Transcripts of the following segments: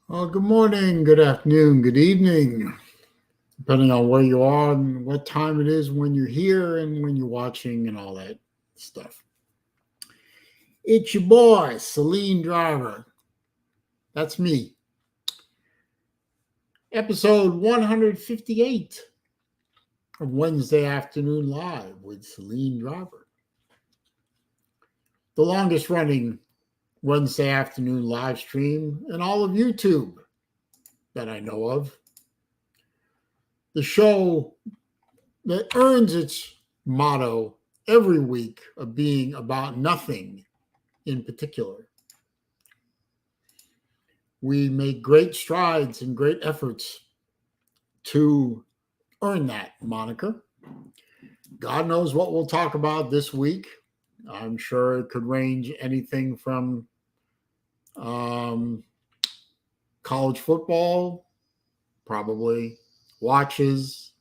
Well, good morning, good afternoon, good evening, depending on where you are and what time it is when you're here and when you're watching and all that stuff. It's your boy, SaleenDriver. That's me. Episode 158 of Wednesday Afternoon Live with SaleenDriver. The longest running Wednesday afternoon live stream in all of YouTube that I know of. The show that earns its motto every week of being about nothing in particular. We make great strides and great efforts to earn that moniker. God knows what we'll talk about this week. I'm sure it could range anything from college football, probably watches,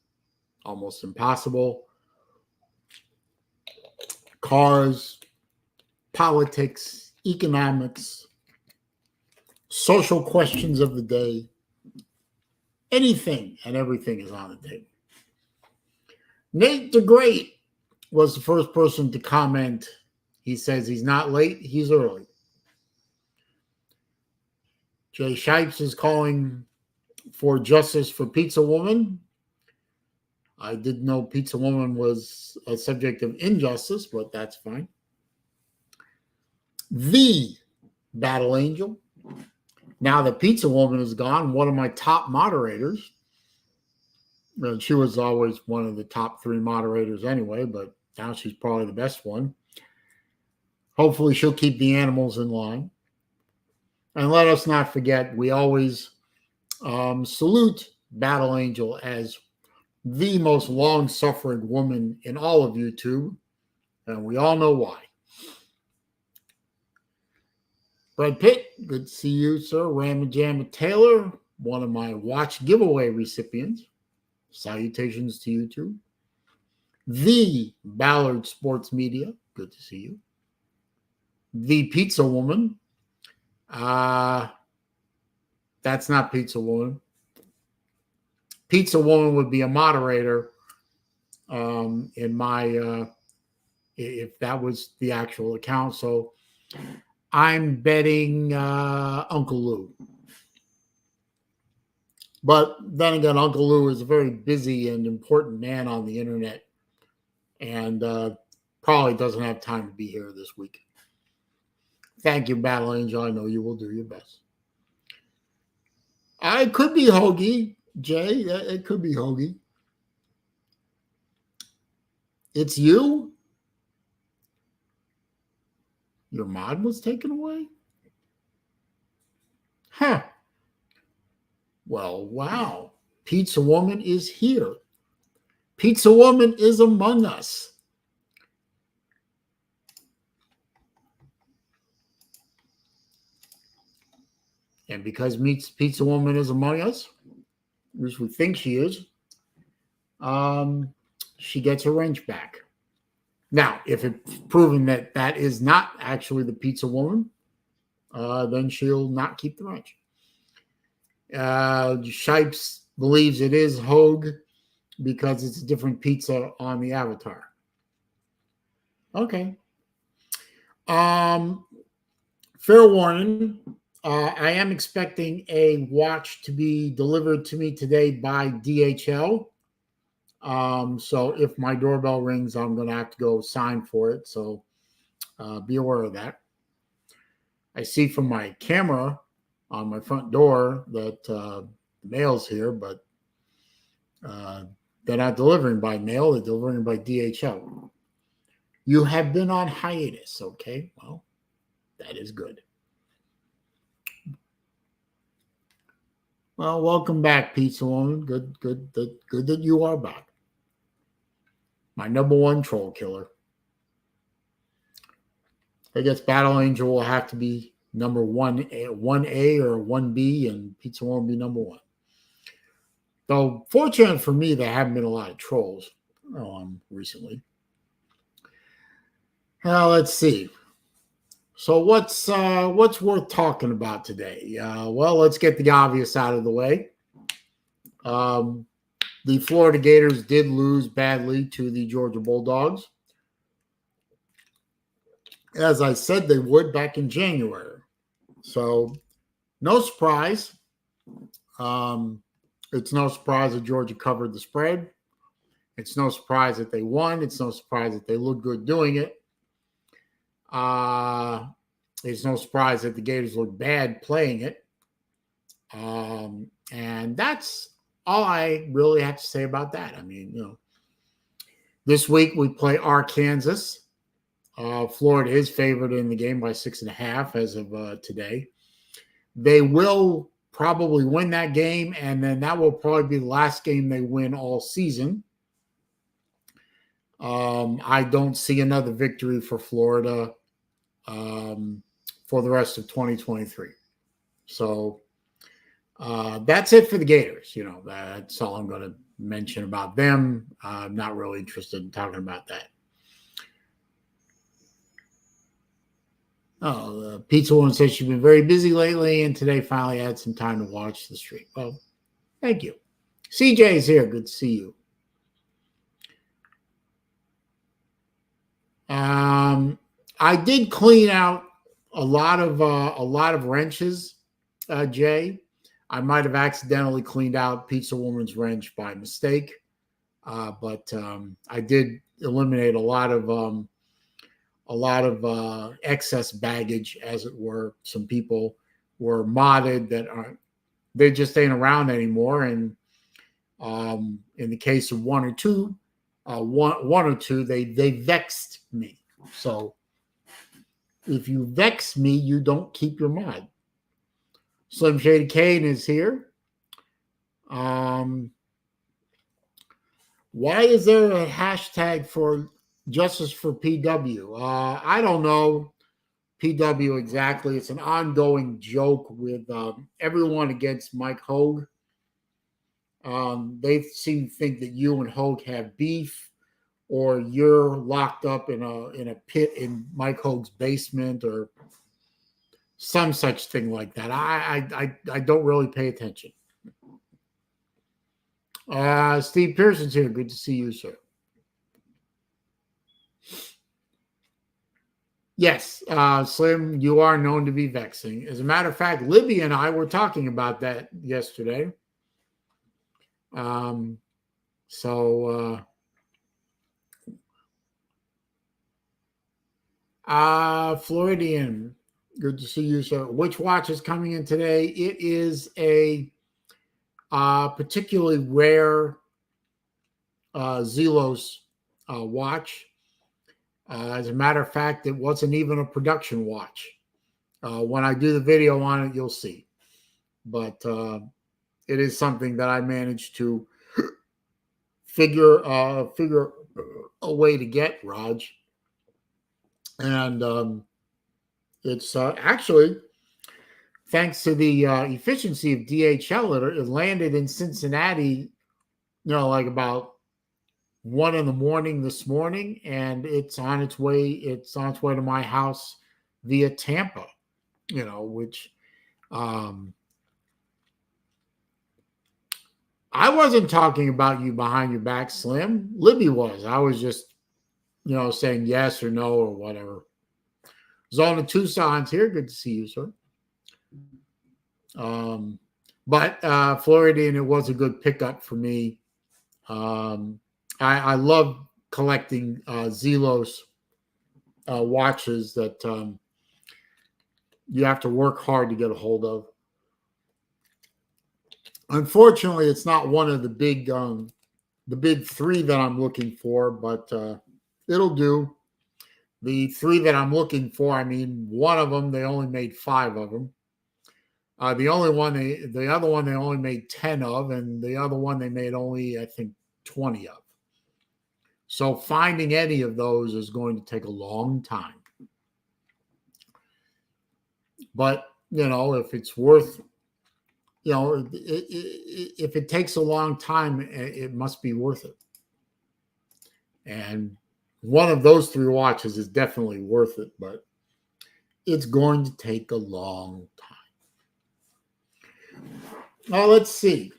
almost impossible, cars, politics, economics, social questions of the day. Anything and everything is on the table. Nate the Great was the first person to comment. He says he's not late, he's early. Jay Shipes is calling for justice for Pizza Woman. I didn't know Pizza Woman was a subject of injustice, but that's fine. The Battle Angel. Now that Pizza Woman is gone, one of my top moderators. She was always one of the top 3 moderators anyway, but now she's probably the best one. Hopefully she'll keep the animals in line. And let us not forget, we always salute Battle Angel as the most long-suffering woman in all of YouTube, and we all know why. Brad Pitt, good to see you, sir. Ramajama Taylor, one of my watch giveaway recipients. Salutations to you too. The Ballard Sports Media, good to see you. The Pizza Woman. That's not Pizza Woman. Pizza Woman would be a moderator in my, if that was the actual account. So I'm betting Uncle Lou. But then again, Uncle Lou is a very busy and important man on the internet and probably doesn't have time to be here this week. Thank you, Battle Angel. I know you will do your best. I could be Hoagie, Jay. It could be Hoagie. It's you? Your mod was taken away? Huh. Well, wow. Pizza Woman is here. Pizza Woman is among us. And because Pizza Woman is among us, which we think she is, she gets her wrench back. Now, if it's proven that that is not actually the Pizza Woman, then she'll not keep the wrench. Shipes believes it is Hogue because it's a different pizza on the avatar. Okay. Fair warning. I am expecting a watch to be delivered to me today by DHL. So if my doorbell rings, I'm going to have to go sign for it. So be aware of that. I see from my camera on my front door that the mail's here, but they're not delivering by mail. They're delivering by DHL. You have been on hiatus, okay? Well, that is good. Well, welcome back, Pizza Woman. Good that you are back. My number 1 troll killer. I guess Battle Angel will have to be number 1A or 1B, and Pizza Woman will be number 1. Though, fortunate for me, there haven't been a lot of trolls recently. Now, let's see. So what's worth talking about today? Well, let's get the obvious out of the way. The Florida Gators did lose badly to the Georgia Bulldogs, as I said they would back in January. So no surprise. It's no surprise that Georgia covered the spread. It's no surprise that they won. It's no surprise that they looked good doing it. It's no surprise that the Gators looked bad playing it. And that's all I really have to say about that. I mean, this week we play Arkansas. Florida is favored in the game by 6.5 as of today. They will probably win that game, and then that will probably be the last game they win all season. I don't see another victory for Florida for the rest of 2023. So that's it for the Gators. That's all I'm going to mention about them. I'm not really interested in talking about that. Pizza Woman says she's been very busy lately, and today finally had some time to watch the stream. Well, thank you. CJ's here. Good to see you. I did clean out a lot of wrenches, Jay. I might have accidentally cleaned out Pizza Woman's wrench by mistake, but I did eliminate a lot of excess baggage, as it were. Some people were modded that they just ain't around anymore, and in the case of one or two, they vexed me. So if you vex me, you don't keep your mod. Slim Shady Kane is here. Why is there a hashtag for Justice for PW? I don't know PW exactly. It's an ongoing joke with everyone against Mike Hogue. They seem to think that you and Hogue have beef, or you're locked up in a pit in Mike Hogue's basement, or some such thing like that. I don't really pay attention. Steve Pearson's here. Good to see you, sir. Yes, Slim, you are known to be vexing. As a matter of fact, Libby and I were talking about that yesterday. Floridian, good to see you, sir. Which watch is coming in today? It is a particularly rare Zelos watch. As a matter of fact, it wasn't even a production watch. When I do the video on it, you'll see. But it is something that I managed to figure a way to get, Raj. And it's actually, thanks to the efficiency of DHL, it landed in Cincinnati, like about 1 a.m. this morning, and it's on its way to my house via Tampa, which I wasn't talking about you behind your back, Slim. Libby was. I was just saying yes or no or whatever. Zona Tucson's here. Good to see you, sir. But Floridian, it was a good pickup for me. I love collecting Zelos watches that you have to work hard to get a hold of. Unfortunately, it's not one of the big three that I'm looking for, but it'll do. The three that I'm looking for, I mean, one of them, they only made 5 of them. The other one, they only made 10 of, and the other one they made only, I think, 20 of. So finding any of those is going to take a long time. But, if it's worth, if it takes a long time, it must be worth it. And one of those 3 watches is definitely worth it. But it's going to take a long time. Now, let's see.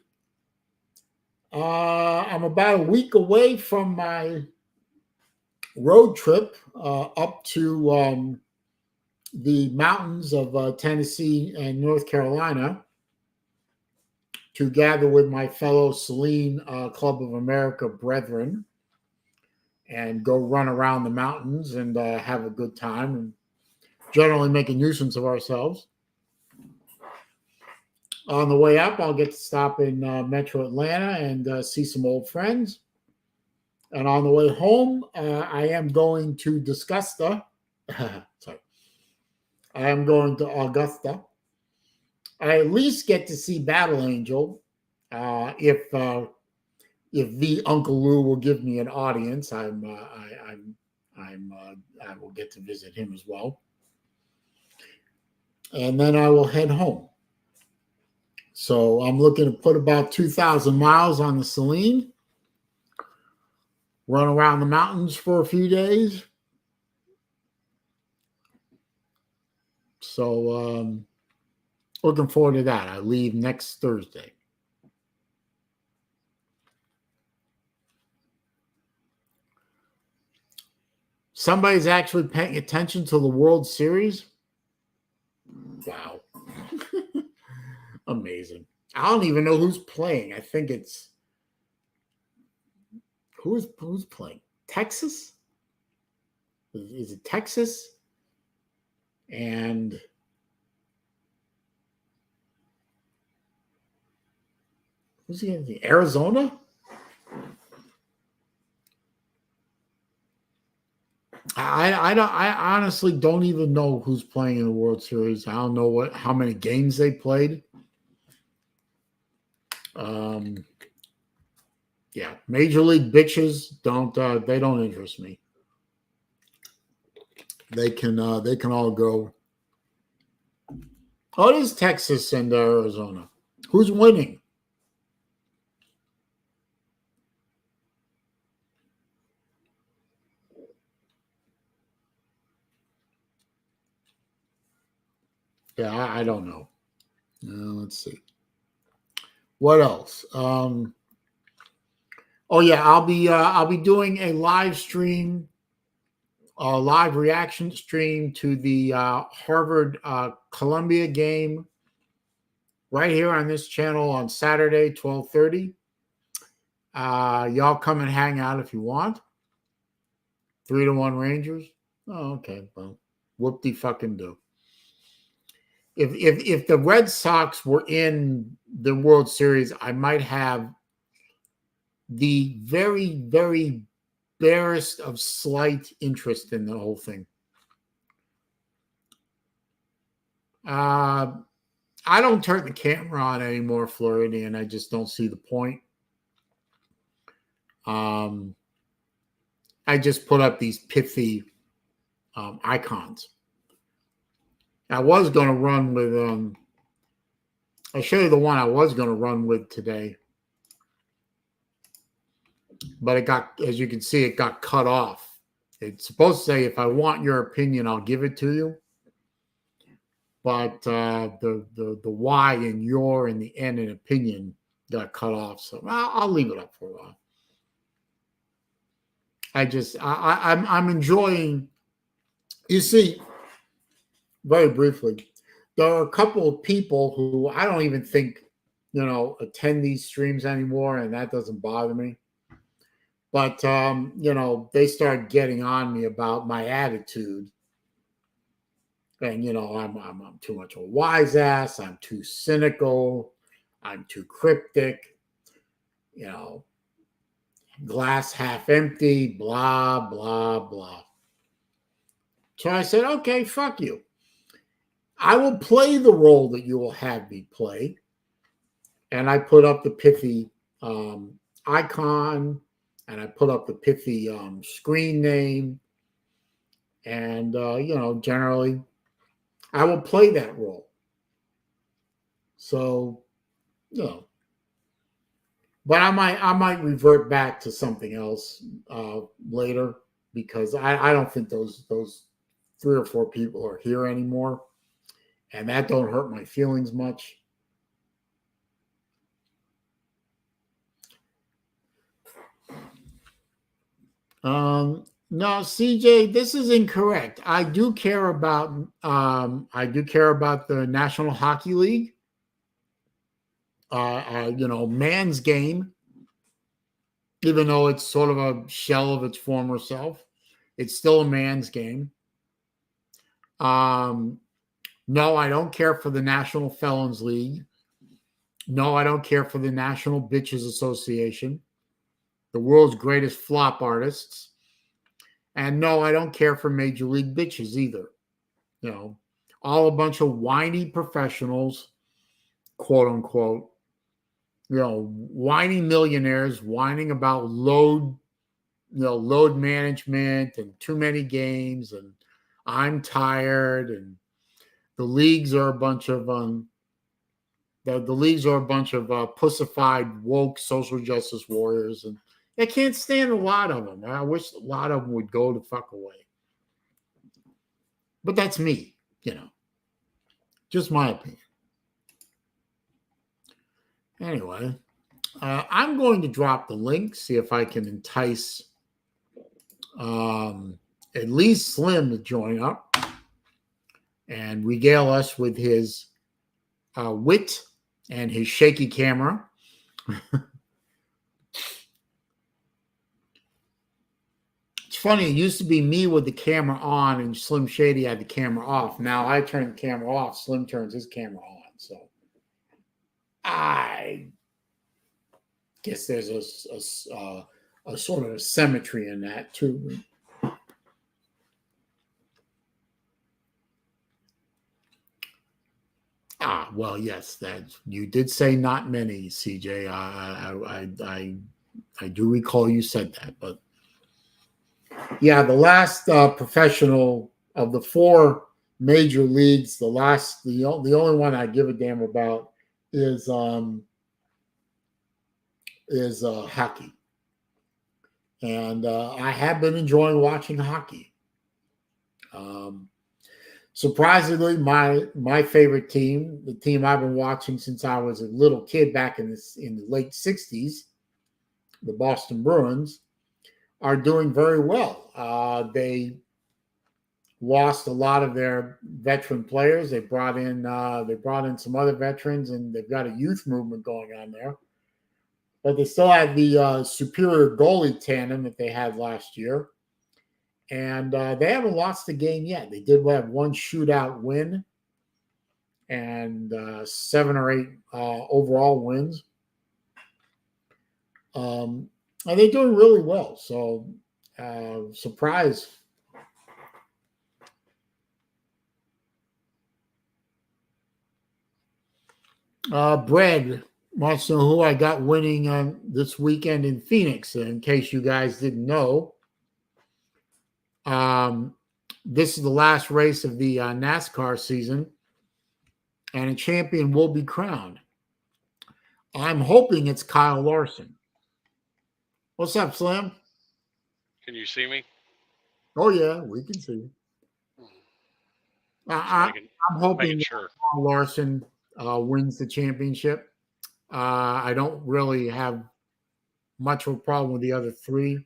I'm about a week away from my road trip up to the mountains of Tennessee and North Carolina to gather with my fellow Saleen Club of America brethren and go run around the mountains and have a good time and generally make a nuisance of ourselves. On the way up, I'll get to stop in Metro Atlanta and see some old friends. And on the way home, I am going to Augusta. Sorry. I am going to Augusta. I at least get to see Battle Angel. If the Uncle Lou will give me an audience, I will get to visit him as well. And then I will head home. So I'm looking to put about 2,000 miles on the Saleen, run around the mountains for a few days. So looking forward to that. I leave next Thursday. Somebody's actually paying attention to the World Series. Wow. Amazing. I don't even know who's playing. I think it's who's playing? Texas? Is it Texas? And who's he in? Arizona? I honestly don't even know who's playing in the World Series. I don't know how many games they played. Yeah, Major League bitches don't interest me. They can all go. Oh, it is Texas and Arizona. Who's winning? Yeah, I don't know. Let's see. What else? Oh yeah, I'll be doing a live stream, live reaction stream to the Harvard Columbia game right here on this channel on Saturday, 12:30. Y'all come and hang out if you want. 3-1 Rangers. Oh, okay. Well, whoop-de-fucking-do. If the Red Sox were in the World Series, I might have the very, very barest of slight interest in the whole thing. I don't turn the camera on anymore, Floridian. I just don't see the point. I just put up these pithy icons. I was going to run with, I'll show you the one I was going to run with today. But it got, as you can see, it got cut off. It's supposed to say, if I want your opinion, I'll give it to you. But the Y in your and the N in opinion got cut off. So I'll leave it up for a while. I'm enjoying, you see, very briefly, there are a couple of people who I don't even think, attend these streams anymore, and that doesn't bother me. But, they start getting on me about my attitude. And, I'm too much of a wise ass. I'm too cynical. I'm too cryptic. Glass half empty, blah, blah, blah. So I said, okay, fuck you. I will play the role that you will have me play. And I put up the pithy icon, and I put up the pithy screen name. And, generally, I will play that role. So, but I might revert back to something else later, because I don't think those 3 or 4 people are here anymore, and that don't hurt my feelings much. No, CJ, this is incorrect. I do care about the National Hockey League. Man's game, even though it's sort of a shell of its former self, it's still a man's game. No, I don't care for the National Felons League. No, I don't care for the National Bitches Association, the world's greatest flop artists. And no, I don't care for Major League Bitches either. All a bunch of whiny professionals, quote unquote, whiny millionaires whining about load management and too many games, and I'm tired, and the leagues are a bunch of pussified woke social justice warriors, and I can't stand a lot of them. I wish a lot of them would go the fuck away. But that's me, just my opinion. Anyway, I'm going to drop the link, see if I can entice at least Slim to join up and regale us with his wit and his shaky camera. It's funny, it used to be me with the camera on and Slim Shady had the camera off. Now I turn the camera off, Slim turns his camera on. So I guess there's a sort of a symmetry in that too. Well, yes, that you did say not many, CJ. I do recall you said that, but yeah, the last professional of the 4 major leagues, the only one I give a damn about is hockey, and I have been enjoying watching hockey. Surprisingly, my favorite team, the team I've been watching since I was a little kid back in the late 60s, the Boston Bruins, are doing very well. They lost a lot of their veteran players. They brought in some other veterans, and they've got a youth movement going on there. But they still have the superior goalie tandem that they had last year. And they haven't lost a game yet. They did have one shootout win and 7 or 8 overall wins. And they're doing really well. So, surprise. Brad wants to know who I got winning this weekend in Phoenix. In case you guys didn't know, this is the last race of the NASCAR season, and a champion will be crowned. I'm hoping it's Kyle Larson. What's up, Slim? Can you see me? Oh, yeah, we can see. I'm hoping sure. Kyle Larson wins the championship. I don't really have much of a problem with the other 3.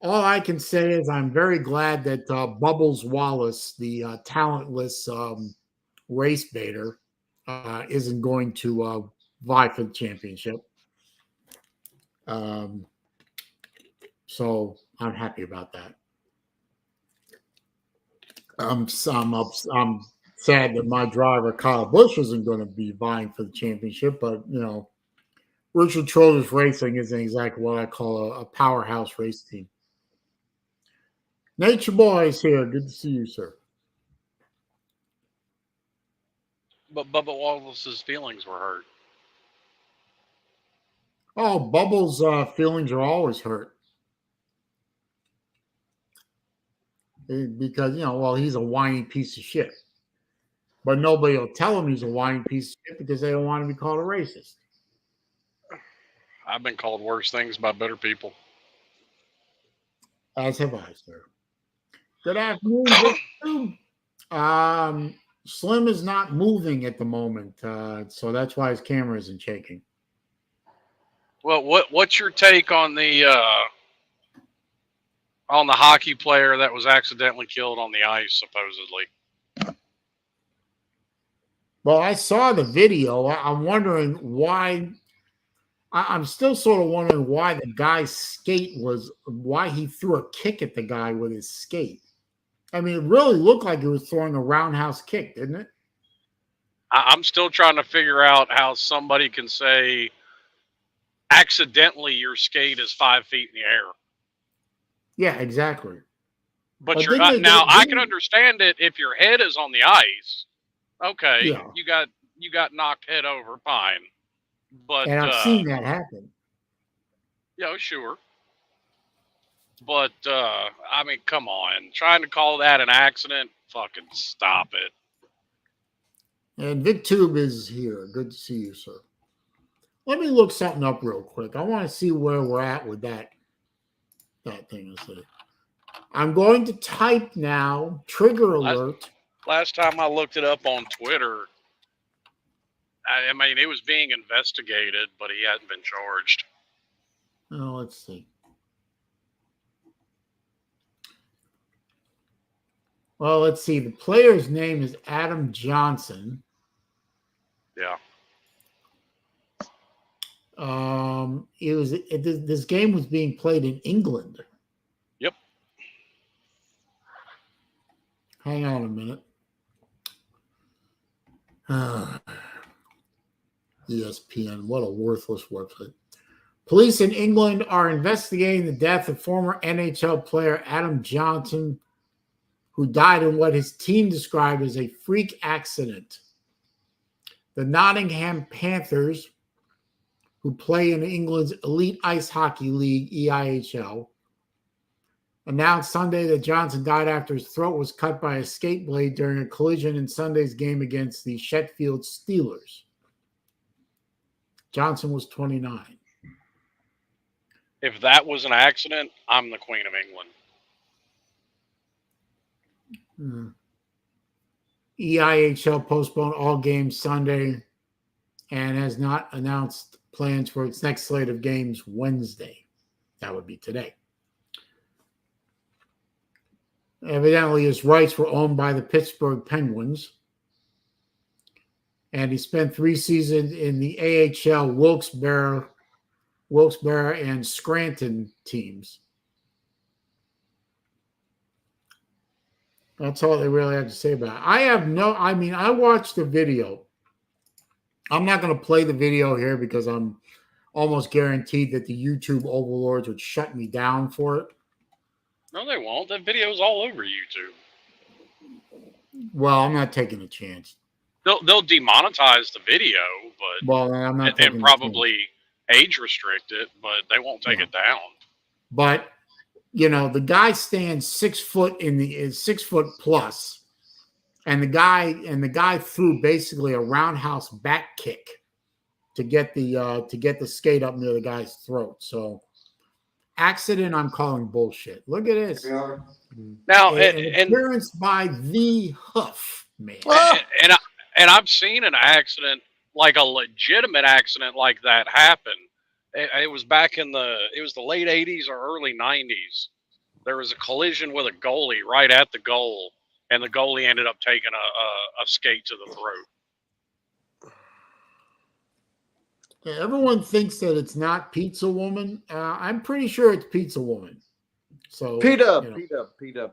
All I can say is I'm very glad that Bubbles Wallace, the talentless race baiter, isn't going to vie for the championship. So I'm happy about that. I'm sad that my driver Kyle Busch isn't going to be vying for the championship, but Richard Childress Racing isn't exactly what I call a powerhouse race team. Nature Boy is here. Good to see you, sir. But Bubba Wallace's feelings were hurt. Oh, Bubbles' feelings are always hurt. Because, he's a whiny piece of shit. But nobody will tell him he's a whiny piece of shit because they don't want to be called a racist. I've been called worse things by better people. As have I, sir. Good afternoon, Victor. Slim is not moving at the moment, so that's why his camera isn't shaking. Well, what's your take on the hockey player that was accidentally killed on the ice, supposedly? Well, I saw the video. I'm wondering why. I'm still sort of wondering why the guy's skate why he threw a kick at the guy with his skate. I mean, it really looked like he was throwing a roundhouse kick, didn't it? I'm still trying to figure out how somebody can say accidentally your skate is 5 feet in the air. Yeah, exactly. But you're now. I can understand it if your head is on the ice. Okay, yeah. you got knocked head over, fine. But and I've seen that happen. Yeah, sure. But I mean, come on, trying to call that an accident? Fucking stop it. And VicTube is here. Good to see you, sir. Let me look something up real quick. I want to see where we're at with that thing. I'm going to type now. Trigger alert. Last time I looked it up on Twitter, I mean, it was being investigated, but he hadn't been charged. Oh, let's see. Well, let's see. The player's name is Adam Johnson. Yeah. This game was being played in England. Yep. Hang on a minute. ESPN, what a worthless website. Police in England are investigating the death of former NHL player Adam Johnson, who died in what his team described as a freak accident. The Nottingham Panthers, who play in England's Elite Ice Hockey League, EIHL, announced Sunday that Johnson died after his throat was cut by a skate blade during a collision in Sunday's game against the Sheffield Steelers. Johnson was 29. If that was an accident, I'm the Queen of England. EIHL postponed all games Sunday and has not announced plans for its next slate of games Wednesday. That would be today. Evidently, his rights were owned by the Pittsburgh Penguins. And he spent 3 seasons in the AHL Wilkes-Barre and Scranton teams. That's all they really have to say about it. I watched the video. I'm not going to play the video here because I'm almost guaranteed that the YouTube overlords would shut me down for it. No, they won't. That video's all over YouTube. Well, I'm not taking a chance. They'll demonetize the video, but I'm not and probably age restrict it, but they won't take it down. But the guy stands 6 foot is 6 foot plus, and the guy threw basically a roundhouse back kick to get the skate up near the guy's throat. So accident, I'm calling bullshit. Look at this. Now, an appearance by the Huff man. And I've seen an accident, like a legitimate accident like that happen. It was back in the late 80s or early 90s. There was a collision with a goalie right at the goal, and the goalie ended up taking a skate to the throat. Yeah, everyone thinks that it's not Pizza Woman. I'm pretty sure it's Pizza Woman. So Pete up.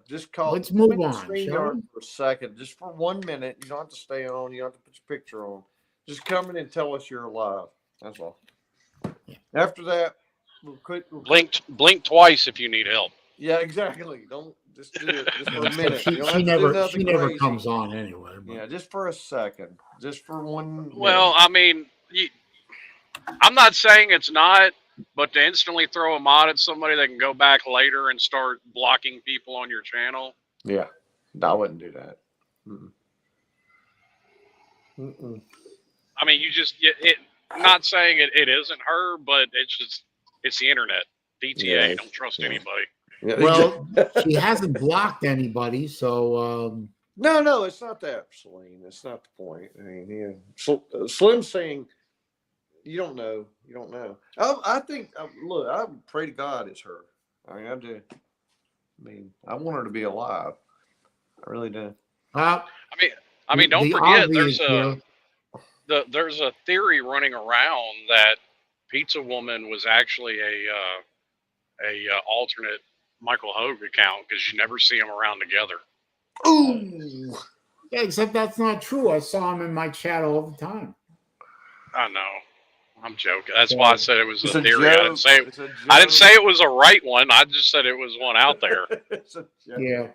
Just call. Let's move on. For a second, just for 1 minute. You don't have to stay on. You don't have to put your picture on. Just come in and tell us you're alive. That's all. Yeah. After that, we'll quit. Blink twice if you need help. Yeah, exactly. Don't just do it just for a minute. She never comes on anyway. But. Yeah, just for a second. Just for 1 minute. Well, I mean, I'm not saying it's not, but to instantly throw a mod at somebody that can go back later and start blocking people on your channel. Yeah, I wouldn't do that. I mean, I'm not saying it isn't her, but it's the internet. DTA, don't trust anybody. Yeah, Well, she hasn't blocked anybody, so no, it's not that, Saleen. That's not the point. I mean, yeah, Slim's saying you don't know. You don't know. I think. Look, I pray to God it's her. I mean, I do. I mean, I want her to be alive. I really do. I mean, don't the forget obvious here. there's a theory running around that Pizza Woman was actually a alternate Michael Hogue account because you never see them around together. Ooh. Yeah, except that's not true. I saw him in my chat all the time. I know. I'm joking. That's why I said it was a theory. Joke. I didn't say it was a right one. I just said it was one out there. It's a joke. Yeah.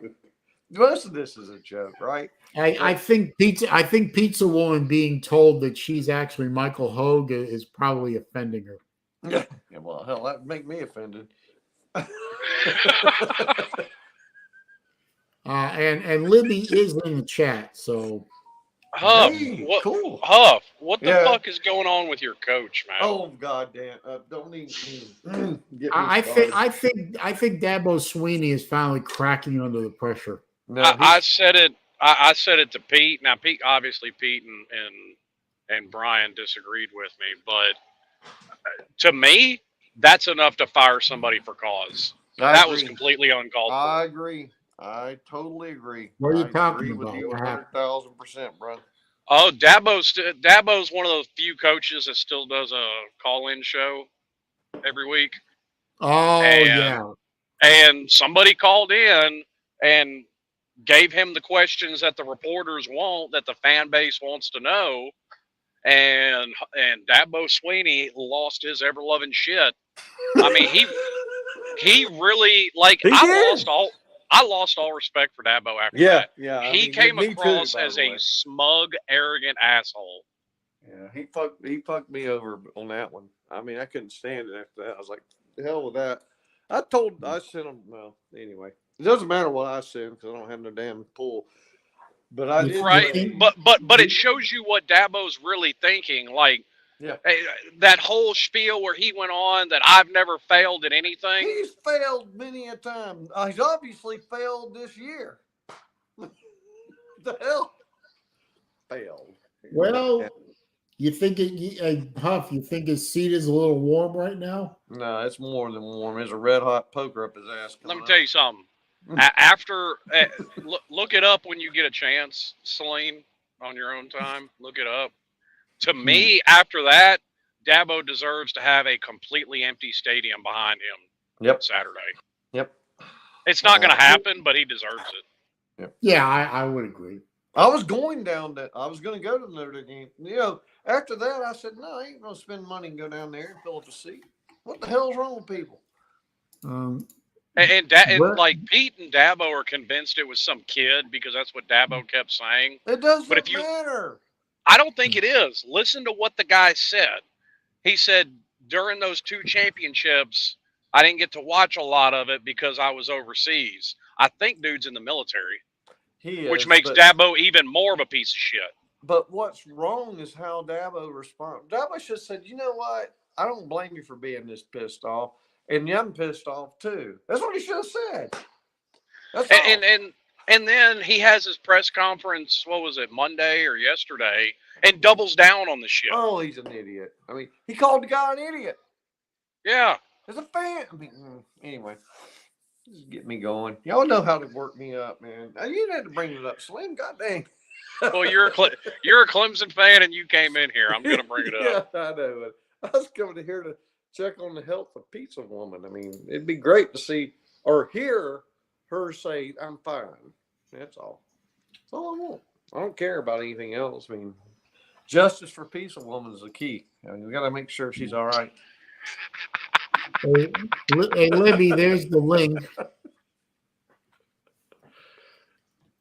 Most of this is a joke, right? I think Pizza Woman being told that she's actually Michael Hogue is probably offending her. Yeah. Well, hell, that'd make me offended. And Libby is in the chat, so Huff, Hey, what, cool. Huff, what the fuck is going on with your coach, man? Oh goddamn! Don't even get me I started. think Dabo Sweeney is finally cracking under the pressure. No, I said it. I said it to Pete. Now, Pete and Brian disagreed with me, but to me, that's enough to fire somebody for cause. That was completely uncalled for. I agree. I totally agree. What are you I talking agree about? with you What happened? 100,000%, bro. Oh, Dabo's one of those few coaches that still does a call-in show every week. Oh, yeah. And somebody called in and gave him the questions that the reporters want, that the fan base wants to know. And Dabo Sweeney lost his ever-loving shit. I mean, he really, like, I lost all respect for Dabo after that. Yeah. He came across as a smug, arrogant asshole. Yeah, he fucked me over on that one. I mean, I couldn't stand it after that. I was like, the hell with that. I sent him. Well, anyway, it doesn't matter what I sent because I don't have no damn pull. But I did. Right, but it shows you what Dabo's really thinking. Like, that whole spiel where he went on that I've never failed at anything. He's failed many a time. He's obviously failed this year. The hell? Failed. Well, you think Huff? You think his seat is a little warm right now? No, it's more than warm. There's a red hot poker up his ass. Let me tell you something. After look it up when you get a chance, Saleen, on your own time. Look it up. To me, after that, Dabo deserves to have a completely empty stadium behind him. Yep. Saturday. Yep. It's not going to happen, but he deserves it. Yep. Yeah, I would agree. I was going down that. I was going to go to the Notre Dame game. You know, after that, I said, no, I ain't going to spend money and go down there and fill up a seat. What the hell's wrong with people? And like Pete and Dabo are convinced it was some kid because that's what Dabo kept saying. It doesn't matter. I don't think it is. Listen to what the guy said. He said during those 2 championships, I didn't get to watch a lot of it because I was overseas. I think dude's in the military, which makes Dabo even more of a piece of shit. But what's wrong is how Dabo responds. Dabo should have said, you know what? I don't blame you for being this pissed off. And I'm pissed off too. That's what he should have said. That's all. And then he has his press conference, what was it, Monday or yesterday, and doubles down on the shit. Oh, he's an idiot. I mean, he called the guy an idiot. Yeah. As a fan. I mean, anyway, just get me going. Y'all know how to work me up, man. You didn't have to bring it up, Slim. God dang. Well, you're a Clemson fan, and you came in here. I'm going to bring it up. Yeah, I know. But I was coming here to check on the health of Pizza Woman. I mean, it'd be great to see or hear her say, I'm fine. That's all. That's all I want. I don't care about anything else. I mean, justice for Pizza Woman is the key. I mean, we got to make sure she's all right. Hey, Libby, there's the link.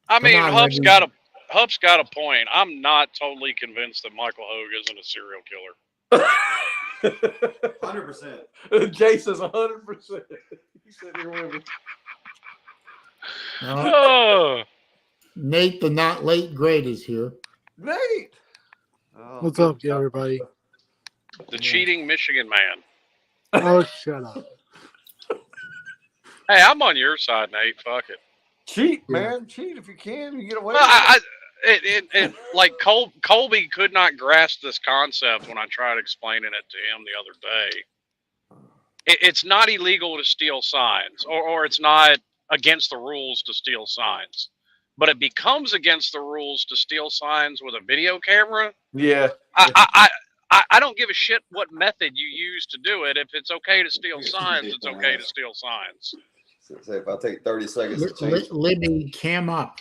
I mean, Huff's got a point. I'm not totally convinced that Michael Hogue isn't a serial killer. 100%. Jay says 100%. He said here with me. Nate, the not late great, is here. Nate, what's up, everybody? The cheating Michigan man. Oh, shut up. Hey, I'm on your side, Nate. Fuck it. Cheat, Yeah. man. Cheat if you can. You get away Well, with it. like Colby could not grasp this concept when I tried explaining it to him the other day. It's not illegal to steal signs, or it's not against the rules to steal signs, but it becomes against the rules to steal signs with a video camera. Yeah. I don't give a shit what method you use to do it. If it's okay to steal signs, it's okay to steal signs. So say if I take 30 seconds to change. Libby, cam up.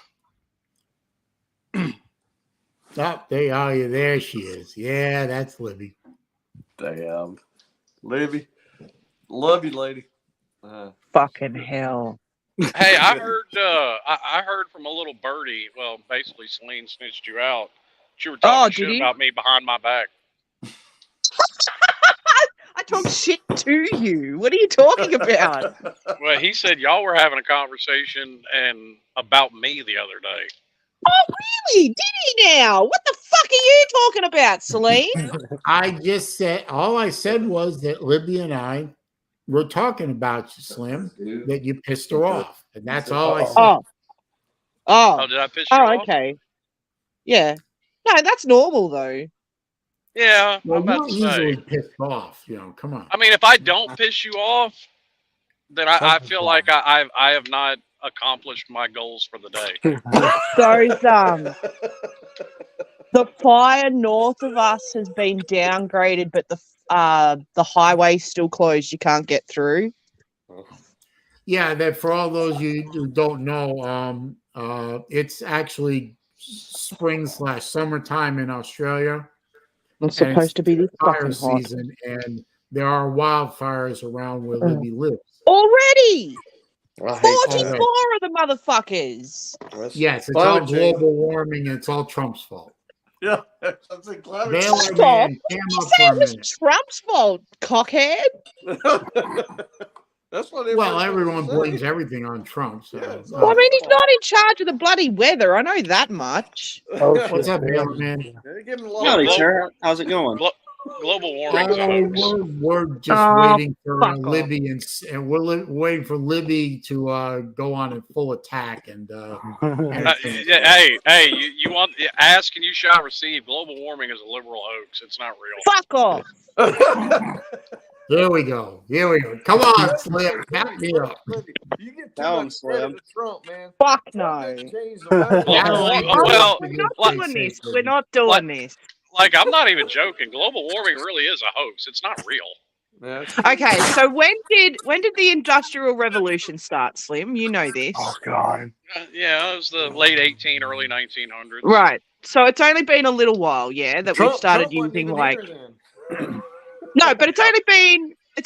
Oh, there she is. Yeah, that's Libby. Damn. Libby. Love you, lady. Fucking hell. Hey, I heard from a little birdie. Well, basically, Saleen snitched you out. She were talking shit about me behind my back. I talk shit to you. What are you talking about? Well, he said y'all were having a conversation and about me the other day. Oh, really? Did he now? What the fuck are you talking about, Saleen? I just said, all I said was that Libby and I were talking about you, Slim, that you pissed her off. And that's all I said. Oh, did I piss you off? Okay. Yeah. No, that's normal, though. Yeah, Well, I'm about to you're say. easily pissed off. Come on. I mean, if I don't piss you off, then I feel like I have not accomplished my goals for the day. So, the fire north of us has been downgraded, but the highway's still closed. You can't get through. Yeah, that for all those you who don't know, it's actually spring/summertime in Australia. It's supposed to be this fire fucking hot. season, and there are wildfires around where Libby lives. Already! I hate 44 that. of the motherfuckers. Yes, it's Climate all change. global warming, and it's all Trump's fault. Yeah, that's a climate Baylor change. man, cam You up say for it a was minute. Trump's fault, cockhead? That's what Well, everyone's everyone saying. blames everything on Trump. So. Yeah, it's Well, I mean, he's not in charge of the bloody weather. I know that much. What's up, Baylor man? They give him a lot Howdy, of- sir. How's it going? Global warming's a hoax. We're just Oh, waiting for fuck off. Libby, and we're waiting for Libby to go on in full attack. And Hey, you want ask and you shall receive. Global warming is a liberal hoax. It's not real. Fuck off. Here we go. Come on, Slim, back me up. You get too Tell him, much credit Slim. to Trump, man. Fuck Trump no. didn't change the weather. Well, We're not like- doing this. We're not doing like- this. Like, I'm not even joking. Global warming really is a hoax. It's not real. Yeah. Okay, so when did the Industrial Revolution start, Slim? You know this. Oh God. Yeah, it was the late early 1900s. Right. So it's only been a little while, yeah, that we've started Trump wasn't using even like here then. no, but it's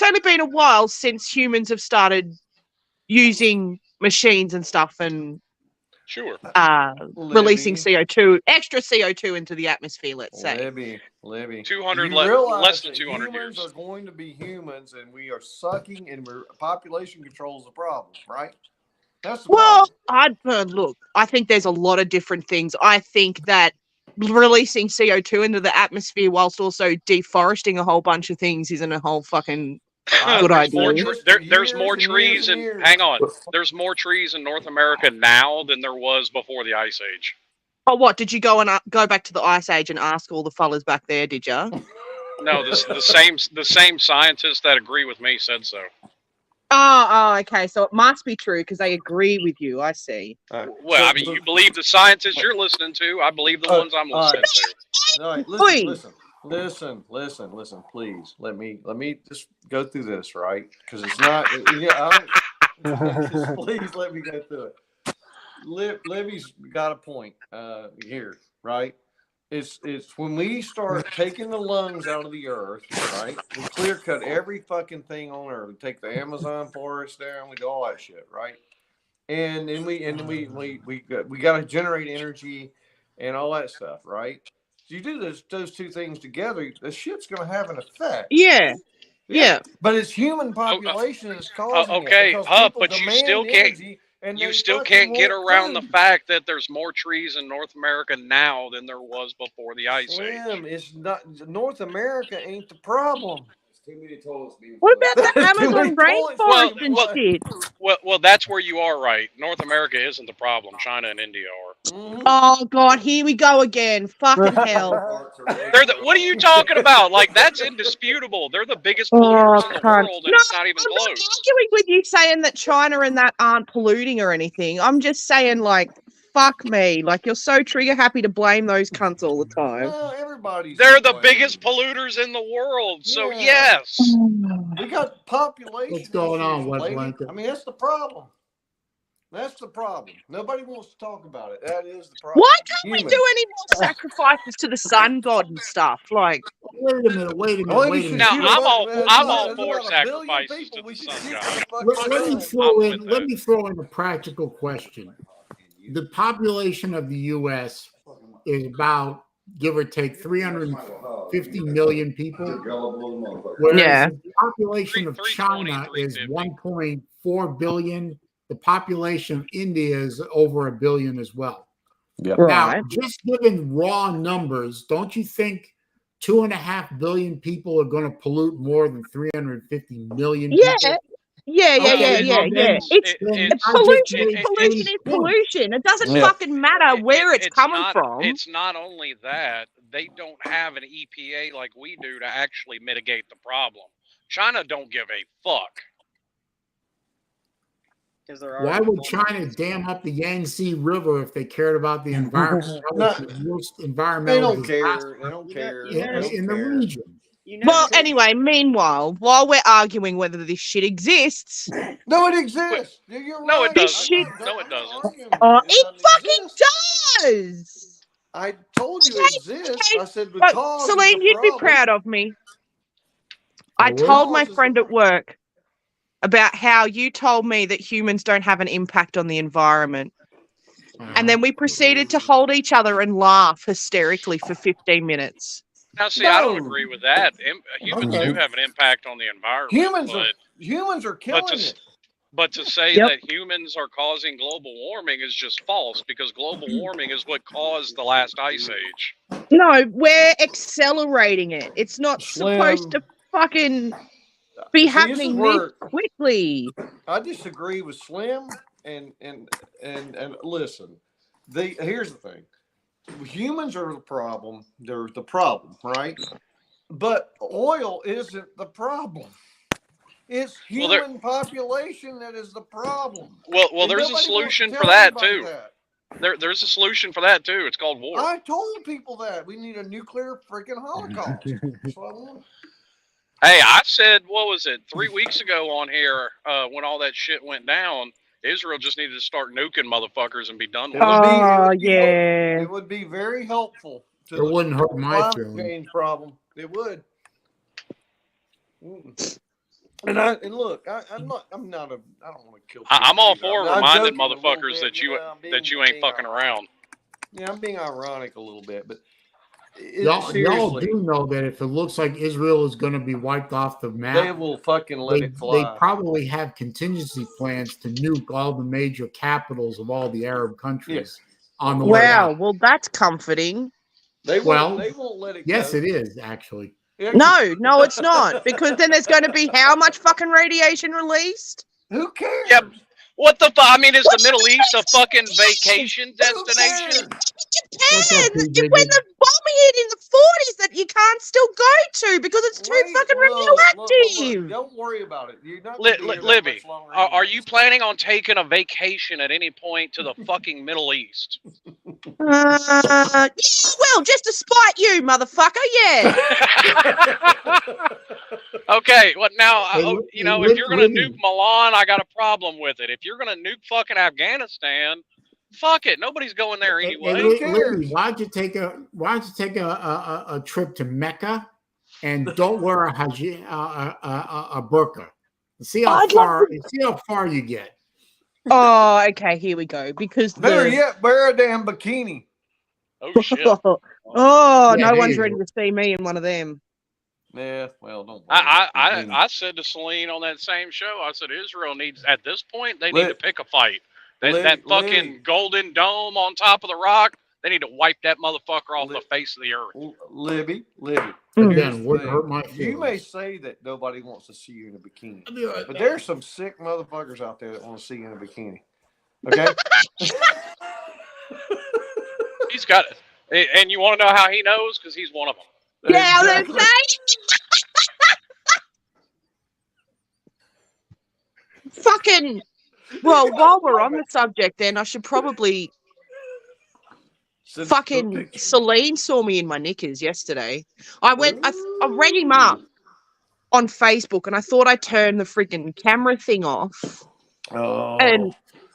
only been a while since humans have started using machines and stuff and Sure. releasing extra CO2 into the atmosphere, let's say. Libby. 200 You realize less than that 200 humans years. are going to be humans, and we are sucking, and population control is the problem, right? That's the Well, problem. look, I think there's a lot of different things. I think that releasing CO2 into the atmosphere whilst also deforesting a whole bunch of things isn't a whole fucking good There's more idea. there's more Years and trees years and in years. hang on. There's more trees in North America now than there was before the Ice Age. Oh, what? Did you go and go back to the Ice Age and ask all the fellas back there, did you? No, the same scientists that agree with me said so. Oh, okay. So it must be true because they agree with you. I see. Well, I mean, you believe the scientists you're listening to. I believe the ones I'm listening to. All right, Oi. listen, please. Let me just go through this, right? Because it's not. Yeah, just please let me go through it. Libby's got a point here, right? It's when we start taking the lungs out of the earth, right? We clear cut every fucking thing on earth. We take the Amazon forest down, we do all that shit, right? And then we got to generate energy and all that stuff, right? So you do those two things together, the shit's gonna have an effect. Yeah. Yeah. But it's human population that's causing okay, it. because Huff, people but you demand still can't- energy and You they still fucking can't get want around the food. fact that there's more trees in North America now than there was before the Ice Age. Slim, it's not North America ain't the problem. Too many toilets being What about the Too many Amazon toilets. rainforest and Well, shit? Well, that's where you are right. North America isn't the problem. China and India are. Mhm. Oh God, here we go again. Fucking hell. parts are way They're the, better. what are you talking about? Like, that's indisputable. They're the biggest Oh, polluters in the cunt. world, and No, it's not even I'm not close. arguing with you saying that China and that aren't polluting or anything. I'm just saying, like, fuck me. Like, you're so trigger happy to blame those cunts all the time. Well, everybody's. They're the to blame. biggest polluters in the world. So Yeah. yes. We got population. What's going on, issues, Wet lady. Blanket? I mean, that's the problem. That's the problem. Nobody wants to talk about it. That is the problem. Why can't we Humans. do any more sacrifices to the sun god and stuff? Like, Wait a minute. Wait a minute. Well, wait we a should minute. Now, shoot a I'm button. all There's for about 1 billion sacrifices people. to We the should sun shoot god. the fucking Let me sun. throw I'm in. with Let that. me throw in a practical question. The population of the U.S. is about, give or take, 350 million people, whereas Yeah. the population of 320, China is 350. 1.4 billion. The population of India is over 1 billion as well. Yep. Now, right. just given raw numbers, don't you think 2.5 billion people are going to pollute more than 350 million Yeah. people? Yeah. Okay, well, then- It's then it's I just pollution. made Pollution Shane's is point. pollution. It doesn't Yeah. fucking matter where it's coming not, from. It's not only that, they don't have an EPA like we do to actually mitigate the problem. China don't give a fuck. Why would China dam up the Yangtze River if they cared about the environment? No, The worst They environmental don't care. disaster They don't care. in, They don't in the care. region. Well, anyway, meanwhile, while we're arguing whether this shit exists, No, it exists. You're No, right. it This doesn't. shit- No, it doesn't. it fucking does. I told you it exists. I said But because Celine, you'd be proud of me. I told my friend at work about how you told me that humans don't have an impact on the environment. And then we proceeded to hold each other and laugh hysterically for 15 minutes. Now, see, I don't No. agree with that. Humans Okay. do have an impact on the environment. Humans are killing it. But to say Yep. that humans are causing global warming is just false, because global warming is what caused the last ice age. No, we're accelerating it. It's not Slim. supposed to fucking be See, this is happening this where quickly. I disagree with Slim and listen. Here's the thing. Humans are the problem. They're the problem, right? But oil isn't the problem. It's human population that is the problem. Well, And there's a nobody solution wants for to that tell anybody too. that. There's a solution for that too. It's called war. I told people that we need a nuclear freaking holocaust. That's what I want. Hey, I said, what was it, 3 weeks ago on here, when all that shit went down, Israel just needed to start nuking motherfuckers and be done with it. It would be very helpful to It wouldn't hurt my climate feelings. change problem. It would. And look, I don't want to kill people. I'm all for I'm reminding joking a little motherfuckers bit, that you ain't fucking around. Yeah, I'm being ironic a little bit, but Y'all seriously, do know that if it looks like Israel is going to be wiped off the map, they will fucking let it fly. They probably have contingency plans to nuke all the major capitals of all the Arab countries on the way Wow, out. well, that's comforting. They won't let it yes, go. it is, actually. No, it's not. Because then there's going to be how much fucking radiation released? Who cares? Yep. What the fuck? I mean, is the Middle East a fucking vacation destination? Japan! When the bomb hit in the 40s that you can't still go to because it's too fucking radioactive. Look, don't worry about it. You're not Libby, are you planning on taking a vacation at any point to the fucking Middle East? Yeah, well, just to spite you, motherfucker, yeah. Okay, well, now, if you're going to Libby. nuke Milan, I got a problem with it. If you're going to nuke fucking Afghanistan, fuck it. Nobody's going there anyway. Libby, why'd you take a trip to Mecca and don't wear a burqa? See how far you get. Oh, okay, here we go. Because better yet, wear a damn bikini. Oh shit! Oh, Yeah, no there one's you ready go. to see me in one of them. Yeah, well, don't. I said to Celine on that same show, I said Israel needs, at this point, they need to pick a fight. That fucking golden dome on top of the rock, They need to wipe that motherfucker off the face of the earth. Libby. Again, would hurt my feelings. You may say that nobody wants to see you in a bikini, but there's some sick motherfuckers out there that want to see you in a bikini. Okay. He's got it. And you want to know how he knows? Because he's one of them. Yeah, Exactly. that's fucking. Well, while we're on the subject, then I should probably. Fucking Saleen saw me in my knickers yesterday. I rang him up on Facebook and I thought I turned the freaking camera thing off. Oh.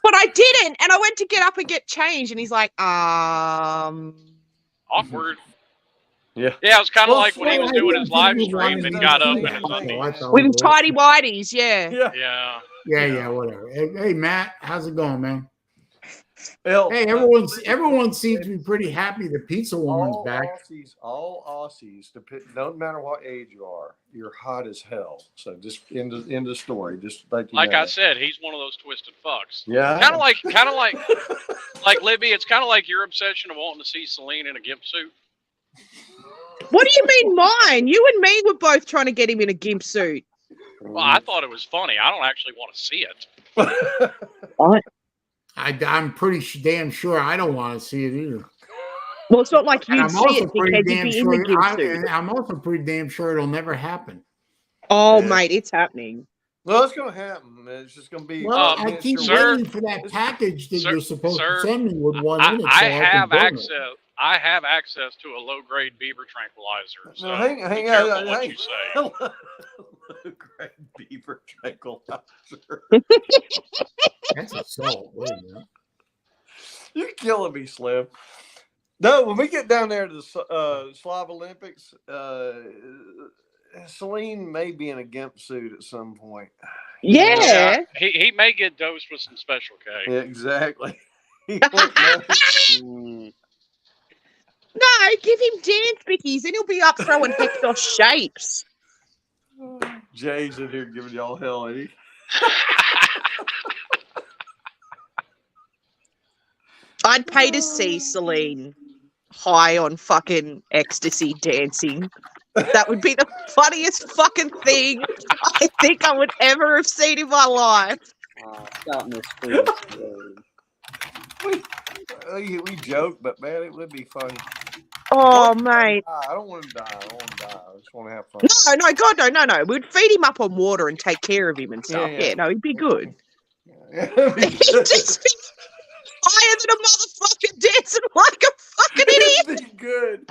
But I didn't. And I went to get up and get changed. And he's like, Awkward. Yeah. Yeah, it was kind of like when he was doing his live stream and got up in his undies. With his tidy whities, yeah. Yeah, whatever. Hey, Matt, how's it going, man? Hey, everyone seems to be pretty happy the pizza woman's back. All Aussies, no matter what age you are, you're hot as hell. So just end the story. Just like I said, he's one of those twisted fucks. Yeah. Kind of like like Libby. It's kind of like your obsession of wanting to see Saleen in a gimp suit. What do you mean mine? You and me were both trying to get him in a gimp suit. Well, I thought it was funny. I don't actually want to see it. What? I'm pretty damn sure I don't want to see it either. Well, it's not like you'd see it because you'd be in the gimp suit. I'm also pretty damn sure it'll never happen. Oh, mate, it's happening. Well, it's going to happen. It's just going to be. Well, I keep waiting for that package that you're supposed to send me with one in it. I have access. I have access to a low-grade beaver tranquilizer. So no, hang on. What you say. Low-grade beaver tranquilizer. That's assault. Wait a minute. You're killing me, Slim. No, when we get down there to the Slav Olympics, Saleen may be in a gimp suit at some point. Yeah. He may get dosed with some Special K. Yeah, exactly. No, give him dance bickies, then he'll be up throwing Hector shapes. Jay's in here giving y'all hell, ain't he? I'd pay to see Saleen high on fucking ecstasy dancing. That would be the funniest fucking thing I think I would ever have seen in my life. Stop this, please. We joke, but man, it would be funny. Oh, mate. I don't want him to die. I just want to have fun. No, God, no. We'd feed him up on water and take care of him and stuff. Yeah, no, he'd be good. Yeah. He'd just be higher than a motherfucker dancing like a fucking idiot. It'd be good.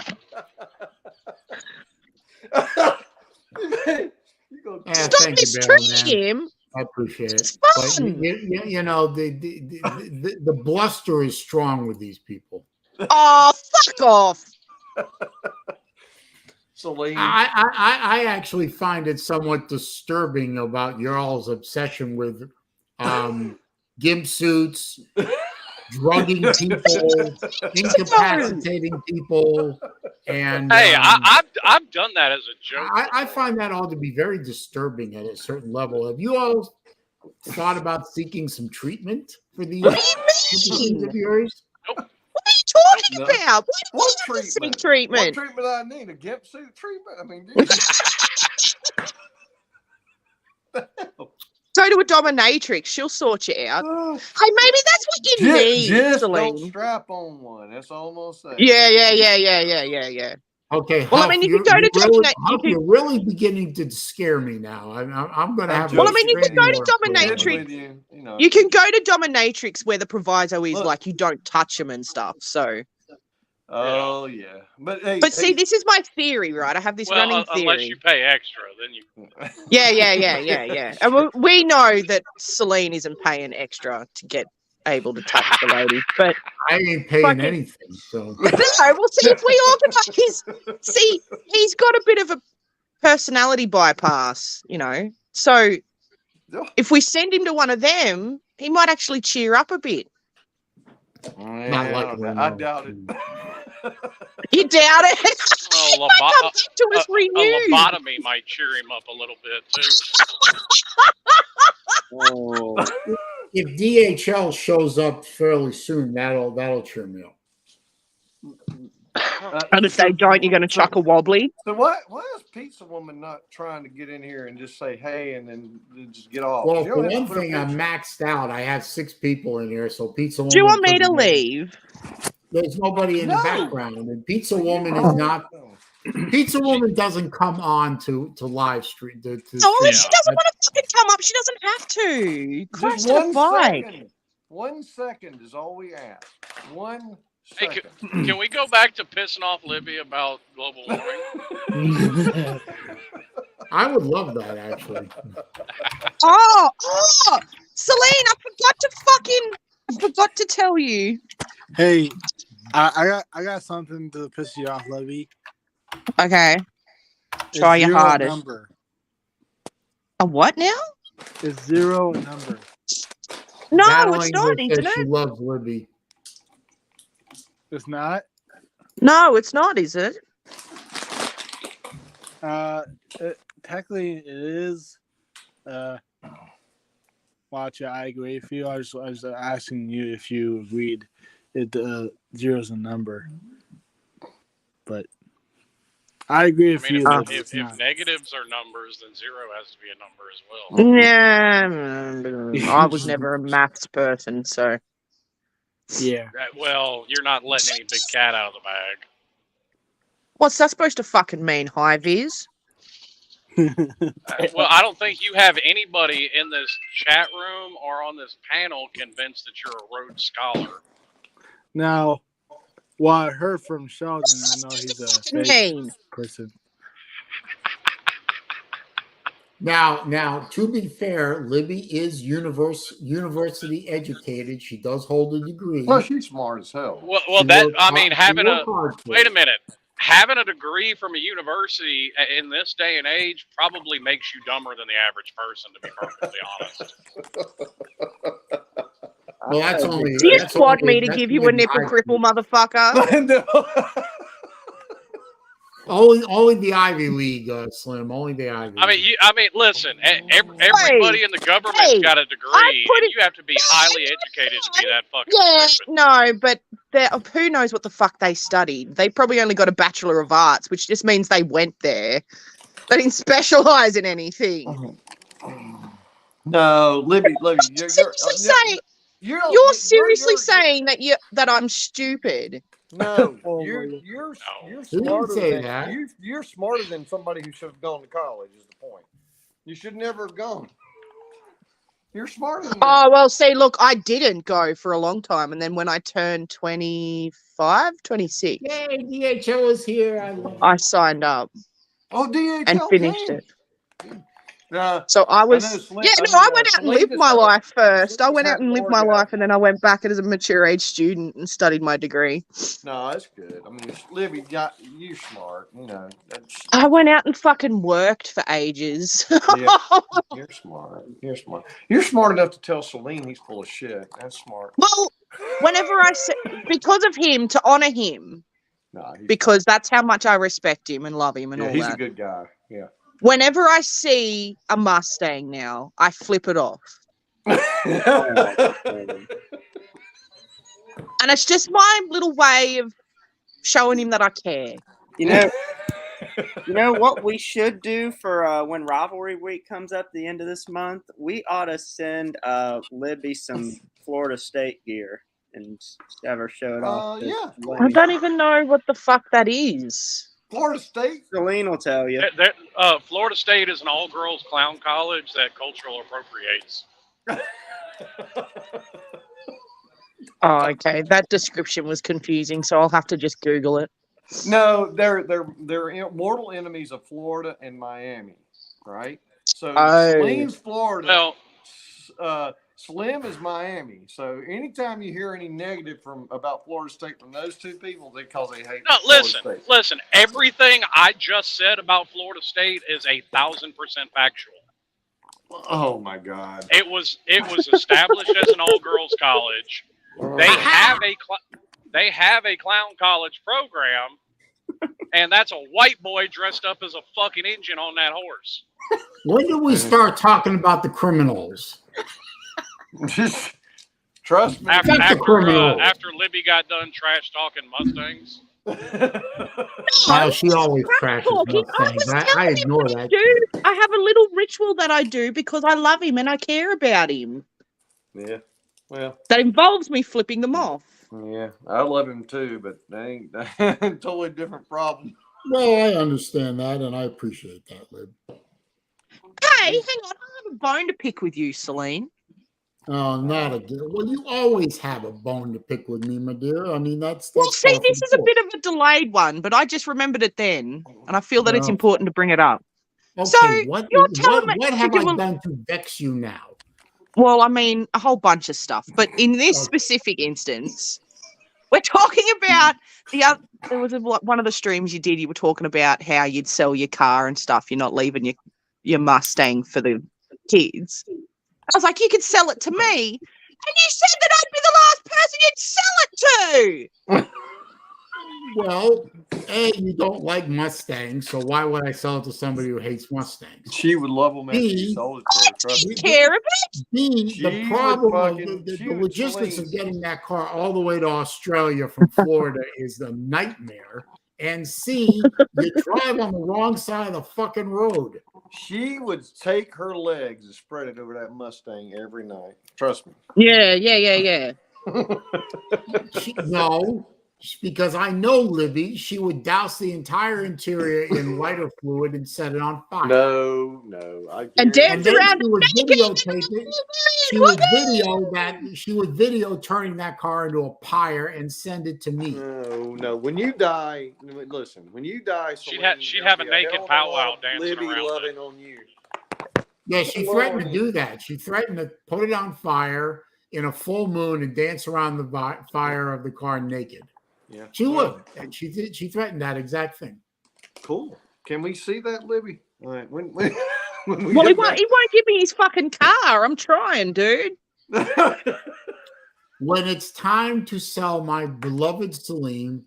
Stop mistreating him. I appreciate it. It's fun. But, you know, the bluster is strong with these people. Oh, fuck off. Saleen. I actually find it somewhat disturbing about y'all's obsession with gimp suits, drugging people, incapacitating people, and hey, I've done that as a joke. I find that all to be very disturbing at a certain level. Have you all thought about seeking some treatment for these? What do you mean? Of yours? Nope. What are you talking about? What treatment? What treatment I need? A gimp suit treatment? I mean, go to a dominatrix. She'll sort you out. Hey, maybe that's what you need, just Saleen. don't strap on one. That's all I'm gonna say. Yeah. Okay. Well, I mean, you can go to dominatrix. You're really beginning to scare me now. I'm going to have. Well, I mean, you can go to dominatrix. You can go to dominatrix where the proviso is like you don't touch them and stuff. So. Oh yeah, but see, this is my theory, right? I have this running theory. Unless you pay extra, then you. Yeah. And we know that Saleen isn't paying extra to get able to touch the lady, but I ain't paying anything. So. No, well, see, if we organise he's got a bit of a personality bypass, you know. So if we send him to one of them, he might actually cheer up a bit. I doubt it. You doubt it? Well, a lobotomy might cheer him up a little bit too. If DHL shows up fairly soon, that'll cheer me up. And if they don't, you're going to chuck a wobbly. So why is Pizza Woman not trying to get in here and just say hey and then just get off? Well, You for don't have to one put a thing, I'm picture. maxed out. I have 6 people in here, so Pizza Woman. Do you want me to couldn't make it. leave? There's nobody in the No. background, and Pizza You Woman know. is not. Pizza Woman doesn't come on to live stream. Oh, stream. if she doesn't want to fucking come up, she doesn't have to. Christ Just to the 1 bike. second. 1 second is all we ask. 1 Hey, second. can we go back to pissing off Libby about global warming? I would love that, actually. Oh, Saleen, I forgot to tell you. Hey, I got something to piss you off, Levy. Okay. Try your Zero hardest. Number. A what now? It's 0 number. No, Battling it's not, says isn't she it? loves Libby. It's not. No, it's not, is it? Technically, it is. Watch it. I agree with you. I was asking you if you agreed. It zero's a number, but I agree with you. that it's if not. negatives are numbers, then 0 has to be a number as well. Yeah, I was never a maths person, so. Yeah. Well, you're not letting any big cat out of the bag. What's that supposed to fucking mean, high vis? Well, I don't think you have anybody in this chat room or on this panel convinced that you're a Rhodes Scholar. Now, what I heard from Sheldon, I know he's a fake person. Now, to be fair, Libby is university educated. She does hold a degree. Well, she's smart as hell. Well, She that worked I hard- mean, she having worked hard for wait a it. minute, having a degree from a university in this day and age probably makes you dumber than the average person, to be perfectly honest. Well, that's only. Do you that's squad only- me to that's give you a maybe nipple Ivy. cripple, motherfucker? No. Only the Ivy League, Slim. Only the Ivy. League. I mean, listen. Everybody in the government's got a degree, and you have to be highly educated to be that fucking Yeah, stupid. no, but who knows what the fuck they studied? They probably only got a Bachelor of Arts, which just means they went there. They didn't specialize in anything. No, Libby, You're seriously saying that I'm stupid. No, Oh, you're didn't smarter say than that. you're smarter than somebody who should have gone to college. Is the point? You should never have gone. You're smarter than that. Oh, well, see, look, I didn't go for a long time. And then when I turned 25, 26, Yay, DHL is here. I love I signed up Oh, DHL and finished came. it. Uh, So I was, know Slim- yeah, I no, I mean, went out and Slim lived just my had- life first. I Slim went just out and had lived my more life, and then I went back as a mature age student and studied my degree. No, that's good. I mean, Libby, you're smart. You know, that's, I went out and fucking worked for ages. yeah, you're smart. You're smart. You're smart enough to tell Saleen he's full of shit. That's smart. Well, whenever I say, because of him, to honor him, No, because that's how much I respect him and love him and all he's that. a good guy. Yeah. Whenever I see a Mustang now, I flip it off. And it's just my little way of showing him that I care. You know what we should do for when Rivalry Week comes up the end of this month? We ought to send Libby some Florida State gear and have her show it off. to Yeah. I don't even know what the fuck that is. Florida State. Celine will tell you. Florida State is an all-girls clown college that cultural appropriates. Oh, okay. That description was confusing, so I'll have to just Google it. No, they're mortal enemies of Florida and Miami, right? So Saleen's Florida. Well, Slim is Miami. So anytime you hear any negative about Florida State from those two people, because they hate. no, Florida State. listen. Everything I just said about Florida State is 1,000% factual. Oh my God! It was established as an all-girls college. They have a clown college program, and that's a white boy dressed up as a fucking engine on that horse. When did we start talking about the criminals? Trust me. After That's a criminal. after Libby got done trash talking Mustangs. Well, she always trashes talking. I Mustangs. was I telling you ignore what I that. do. I have a little ritual that I do because I love him and I care about him. Yeah. Well. That involves me flipping them off. Yeah, I love him too, but they ain't totally different problem. Well, I understand that, and I appreciate that, Lib. Hey, hang on. I have a bone to pick with you, Saleen. Oh, not again. Well, you always have a bone to pick with me, my dear. I mean, that's Well, see, par for this the is a course. bit of a delayed one, but I just remembered it then, and I feel that it's Oh. important to bring it up. Okay, So, what you're telling me what to have do I a- done to vex you now? Well, I mean, a whole bunch of stuff, but in this Okay. specific instance, we're talking about there was one of the streams you did. You were talking about how you'd sell your car and stuff. You're not leaving your Mustang for the kids. I was like, you could sell it to me, and you said that I'd be the last person you'd sell it to. Well, A, you don't like Mustangs, so why would I sell it to somebody who hates Mustangs? She would love them after you B, sold it to her. Trust me. Care of it. B, She the would problem of fucking- the she would logistics of Saleen. getting that car all the way to Australia from Florida is a nightmare. And C, you drive on the wrong side of the fucking road. She would take her legs and spread it over that Mustang every night. Trust me. Yeah. No, because I know Libby, she would douse the entire interior in lighter fluid and set it on fire. No. And And dance then around she would videotape it. She would video turning that car into a pyre and send it to me. No. When you die, listen. When you die, She'd Saleen, have a there'll be naked hell of a powwow lot of dancing Libby around loving on you. Yeah, she threatened to do that. She threatened to put it on fire in a full moon and dance around the fire of the car naked. Yeah, She would, and she did. She threatened that exact thing. Cool. Can we see that, Libby? All right. When Well, we he get won't give me his fucking car. I'm trying, dude. back- When it's time to sell my beloved Saleen,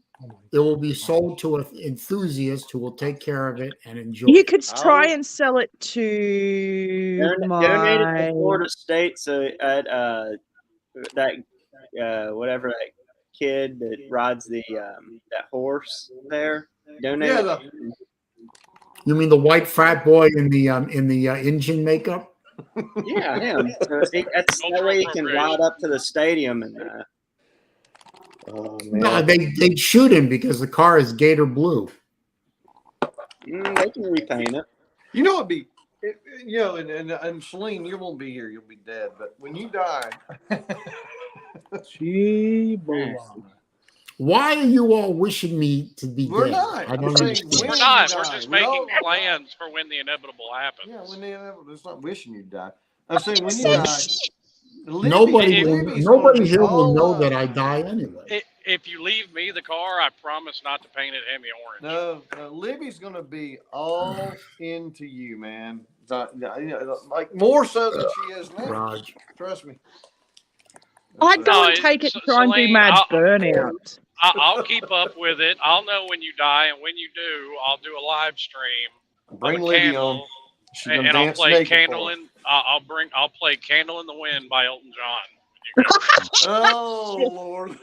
it will be sold to an enthusiast who will take care of it and enjoy You it. could try and sell it to Donate it my. to Florida State so at that whatever that kid that rides the that horse there. Donate. Yeah, it. You mean the white frat boy in the engine makeup? Yeah, him. So that way he can ride up to the stadium and. Oh, man. No, they'd shoot him because the car is gator blue. They can repaint it. You know, and Saleen, you won't be here. You'll be dead. But when you die, Why are you all wishing me to be We're dead? not. I I'm don't saying understand. when We're not. you We're die. just We all- making plans for when the inevitable happens. yeah, when the inevitable. It's not wishing you die. I'm saying when you Say die. Nobody Libby's here gonna be will all know up. that I die anyway. If you leave me the car, I promise not to paint it Hemi orange. No, Libby's gonna be all into you, man. Like more so than she is now. Raj. Trust me. I'd go No, and take it So- and try and do Saleen, mad I'll- burnout. I'll keep up with it. I'll know when you die, and when you do, I'll do a live stream. Bring of a Libby candle, on. She's gonna and I'll dance play naked Candle for us. in. I'll play Candle in the Wind by Elton John. Oh Lord.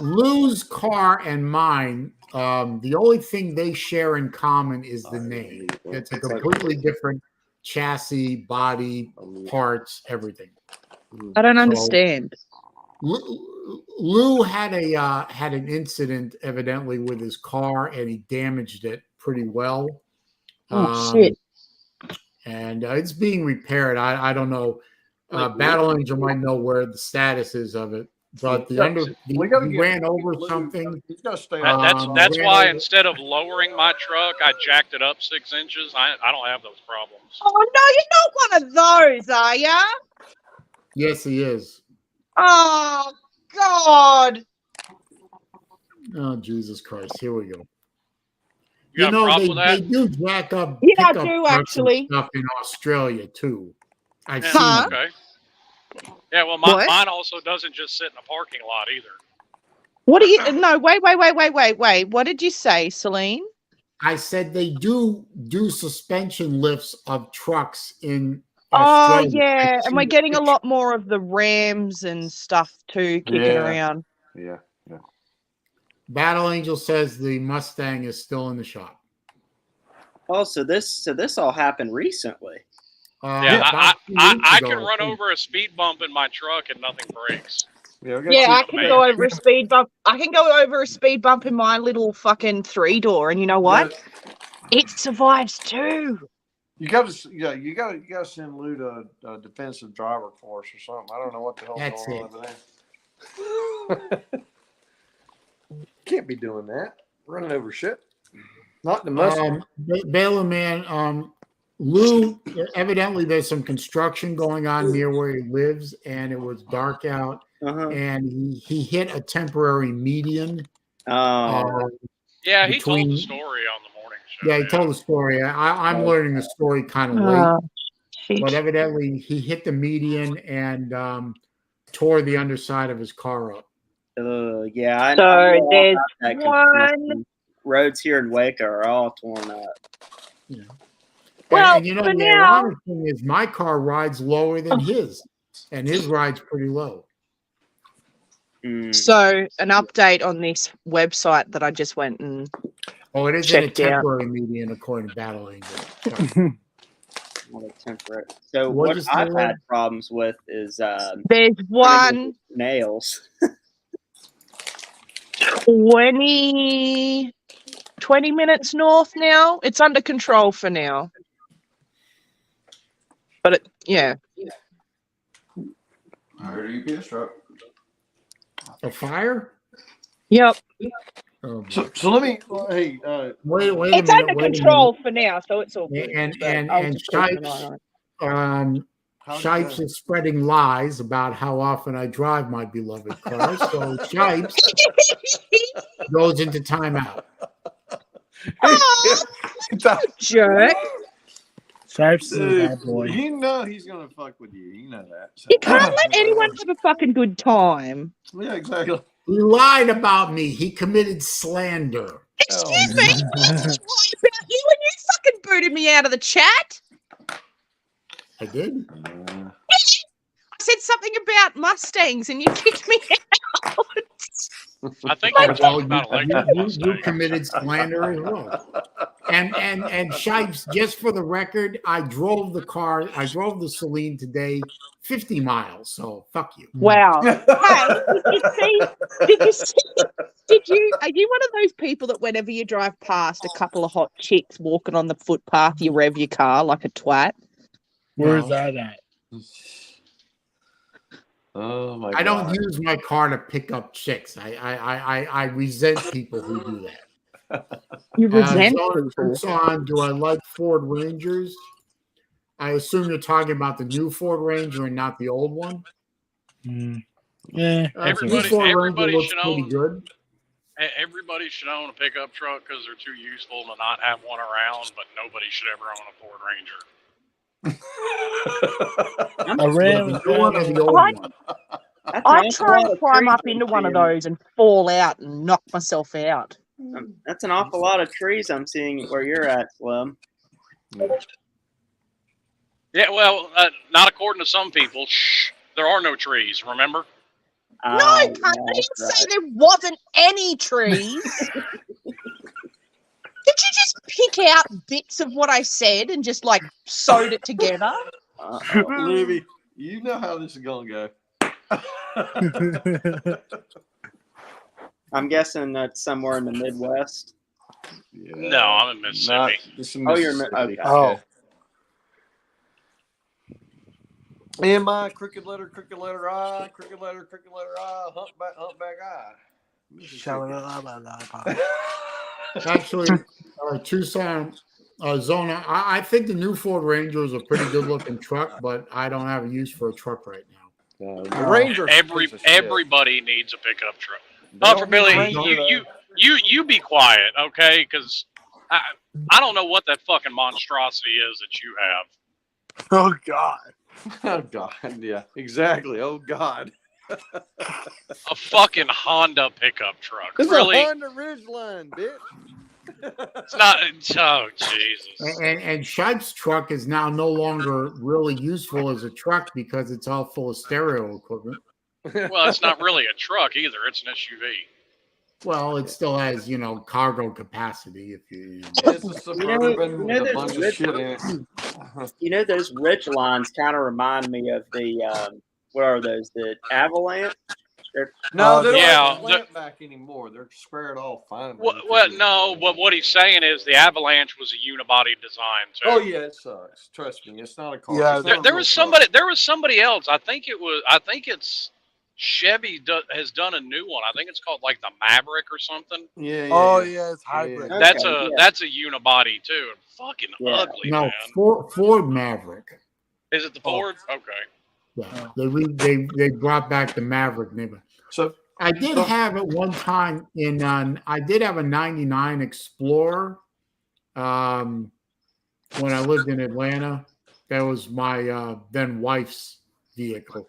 Lou's car and mine, the only thing they share in common is the name. It's a completely different chassis, body, parts, everything. I don't So- understand. Lou had an incident evidently with his car, and he damaged it pretty well. Oh, shit. And it's being repaired. I don't know. Battle Angel might know where the status is of it, but he ran over something. He's gotta stay That's ran why over- instead of lowering my truck, I jacked it up 6 inches. I don't have those problems. Oh, no, you're not one of those, are ya? Yes, he is. Oh, God. Oh, Jesus Christ! Here we go. You got a problem with they that? do jack up. Yeah, I pickup do, trucks and actually. stuff in Australia too. I've Yeah, seen Huh? it. Okay. Yeah, well, What? mine also doesn't just sit in a parking lot either. What do you? No, wait. What did you say, Saleen? I said they do suspension lifts of trucks in Oh Australia. yeah, I've and we're seen getting a pictures. lot more of the Rams and stuff too kicking Yeah. around. Yeah. Battle Angel says the Mustang is still in the shop. Oh, so this all happened recently. Yeah, About 2 I weeks ago, can I run think. over a speed bump in my truck and nothing breaks. Yeah, we got Yeah, two- I can go over a speed bump. I can go over a speed bump in my little fucking 3-door, and you know what? It survives too. You got to, you got to send Lou to a defensive driver course or something. I don't know what the hell's That's going it. on over there. Can't be doing that. Running over shit. Not the Mustang. Baylor man, Lou, evidently there's some construction going on near where he lives, and it was dark out, and he hit a temporary median. Yeah, he told between- the story on the morning show. Yeah, he told the story. I'm learning the story kind of late, but evidently he hit the median and tore the underside of his car up. Yeah. I So know there's about that one. construction. Roads here in Waco are all torn up. Yeah. Well, and you know for the now- ironic thing is my car rides lower than his, and his ride's pretty low. So an update on this website that I just went and It is in a checked out. temporary median according to Battle Angel. Not a temporary. So What'd what you say, I've Lou? had problems with is there's one nails. 20 minutes north now. It's under control for now. But yeah. I heard a UPS truck. A fire? Yep. Oh, So let me. Hey, wait a It's minute. under wait a control for now, so it's all good. And but and I'll and just keep an eye Shipes, on it. Shipes is spreading lies about how often I drive my beloved car. So Shipes goes into timeout. Jerk. Stripes is a bad boy. You know he's gonna fuck with you. You know that. So. You can't let anyone have a fucking good time. Yeah, exactly. He lied about me. He committed slander. Excuse me? I lied about you when you fucking booted me out of the chat. I did. I said something about Mustangs and you kicked me out. I think you were talking about you electric committed slander as well. And Shipes, just for the record, I drove the Saleen today 50 miles. So fuck you. Wow. Hey, are you one of those people that whenever you drive past a couple of hot chicks walking on the footpath, you rev your car like a twat? Where's that at? Oh my! I don't use my car to pick up chicks. I resent people who do that. You resent Tucson, do I like Ford Rangers? I assume you're talking about the new Ford Ranger and not the old one. Yeah, Everybody should own. Good. Everybody should own a pickup truck because they're too useful to not have one around. But nobody should ever own a Ford Ranger. I try and climb up into one of those and fall out and knock myself out. That's an awful lot of trees I'm seeing where you're at, Slim. Yeah, well, not according to some people. Shh, there are no trees. Remember? No, I didn't say there wasn't any trees. Did you just pick out bits of what I said and just like sewed it together? Libby, you know how this is gonna go. I'm guessing that's somewhere in the Midwest. Yeah. No, I'm in Mississippi. You're in okay. Oh. M-I, crooked letter I, humpback I. Actually, Tucson, Zona, I think the new Ford Ranger is a pretty good looking truck, but I don't have a use for a truck right now. The Ranger. Everybody needs a pickup truck. Oh, for Billy, you be quiet, okay? Because I don't know what that fucking monstrosity is that you have. Oh God. Oh God, yeah, exactly. Oh God. A fucking Honda pickup truck. It's really? a Honda Ridgeline, bitch. It's not. Oh Jesus! And Shipe's truck is now no longer really useful as a truck because it's all full of stereo equipment. Well, it's not really a truck either. It's an SUV. Well, it still has, cargo capacity. If you, It's a Suburban with a bunch of shit in it. Those ridge lines kind of remind me of the what are those? The Avalanche. No, they don't yeah, have the plant back anymore. They're squared off fine. No, but what he's saying is the Avalanche was a unibody design too. Oh yeah, it sucks. Trust me, it's not a car. Yeah, there was somebody else. I think it's Chevy has done a new one. I think it's called like the Maverick or something. Yeah. Yeah, it's hybrid. Yeah. That's a unibody too. Fucking ugly, no, man. Ford Maverick. Is it the Ford? Okay. Yeah, they brought back the Maverick neighbor. So I did have at one time I did have a '99 Explorer when I lived in Atlanta. That was my then wife's vehicle.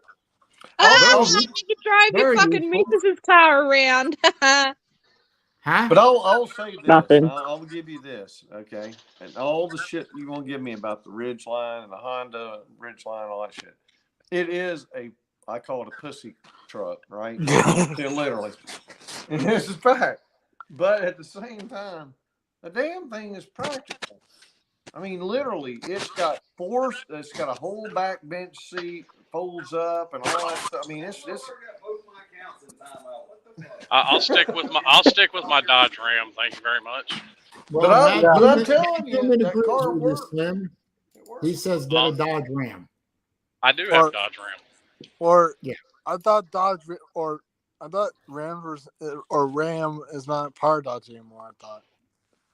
Oh, you can drive your fucking missus's car around. Huh? But I'll say this. Nothing. I'll give you this, okay? And all the shit you won't give me about the Ridgeline and the Honda Ridgeline, all that shit. It is I call it a pussy truck, right? Literally. And this is fact. But at the same time, the damn thing is practical. I mean, literally, it's got a whole back bench seat, folds up, and all that stuff. I mean, it's. I'll stick with my Dodge Ram. Thank you very much. Well, but I'm telling you, that car works. He says get a Dodge Ram. I do have Dodge Ram. Or yeah, I thought Ram is not part of Dodge anymore. I thought.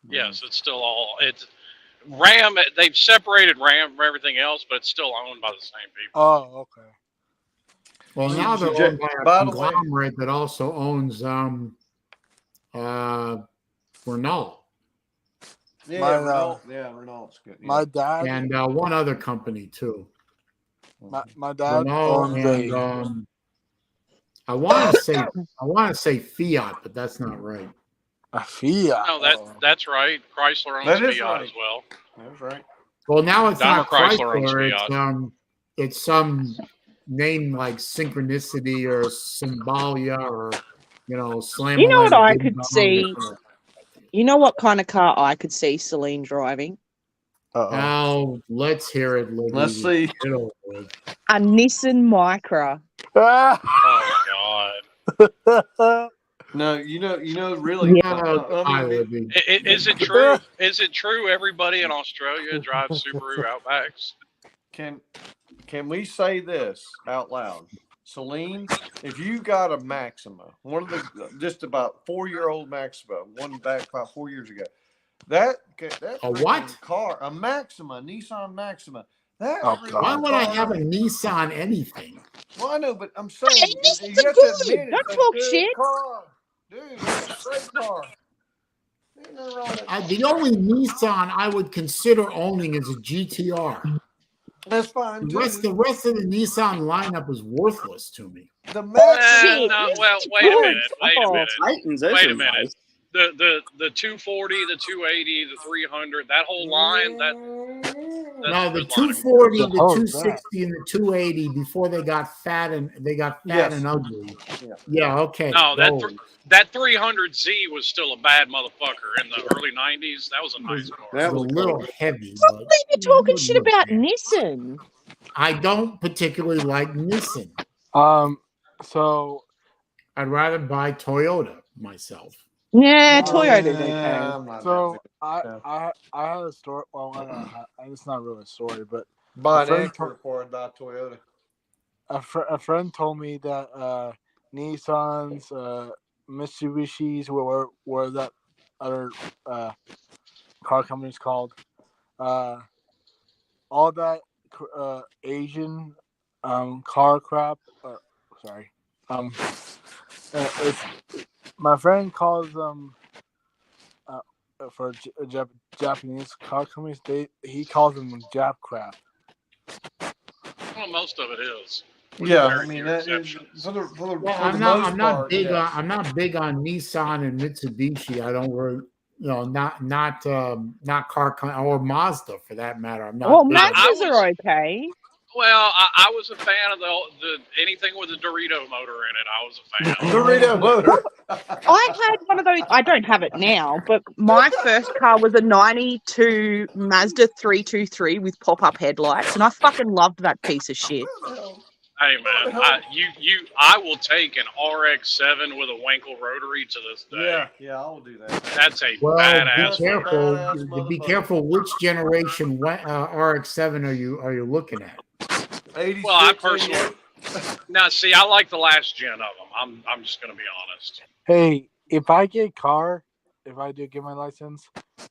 Yes, it's Ram. They've separated Ram from everything else, but it's still owned by the same people. Oh, okay. Well, now they're owned by a conglomerate that also owns Renault. Yeah, Renault's good. Yeah. My dad and one other company too. My dad Renault owns I want to say Fiat, but that's not right. A Fiat. No, that's right. Chrysler owns Fiat as well. That's right. Well, now it's Daimler not Chrysler Chrysler. It's some name like Synchronicity or Symbolia or Slam. You know what I could see? You know what kind of car I could see Saleen driving? Now let's hear it. Libby. Let's see. A Nissan Micra. Oh God. No, really. Yeah, is it true? Is it true? Everybody in Australia drives Subaru Outbacks. Can we say this out loud? Saleen, if you got a Maxima, one of the just about 4-year-old Maxima, one back about 4 years ago, that a what car? A Maxima, Nissan Maxima. Why would I have a Nissan anything? Well, I know, but I'm saying you have to admit don't talk shit. Car. Dude, it's a great car. The only Nissan I would consider owning is a GTR. That's fine. The rest of the Nissan lineup is worthless to me. The wait a minute. Wait a minute. Nice. The 240, the 280, the 300, that whole line. No, the 240, the 260, and the 280 before they got fat and ugly. Yeah, okay. No, that 300Z was still a bad motherfucker in the early 90s. That was a nice car. That was a little heavy. I believe you're talking shit about Nissan. I don't particularly like Nissan. So I'd rather buy Toyota myself. Yeah, Toyota. So I had a story. Well, it's not really a story, but buy an Acura for about Toyota. A friend told me that Nissans, Mitsubishis, where that other car company's called, all that Asian car crap. Sorry. It's, my friend calls them for Japanese car companies. He calls them Jap crap. Well, most of it is. Yeah, I mean that is I'm not big on Nissan and Mitsubishi. I don't not car or Mazda for that matter. I'm not. Well, big on- Mazdas are okay. Well, I was a fan of the anything with a Dorito motor in it. I was a fan. Dorito motor. I had one of those. I don't have it now, but my first car was a 92 Mazda 323 with pop-up headlights, and I fucking loved that piece of shit. Hey man, I will take an RX-7 with a Wankel rotary to this day. Yeah, I'll do that. That's a Well, badass. be careful. badass Be motherfucker. careful. Which generation RX-7 are you looking at? 86, Well, I personally now see. I like the last gen of them. I'm just gonna be honest. Hey, if I do get my license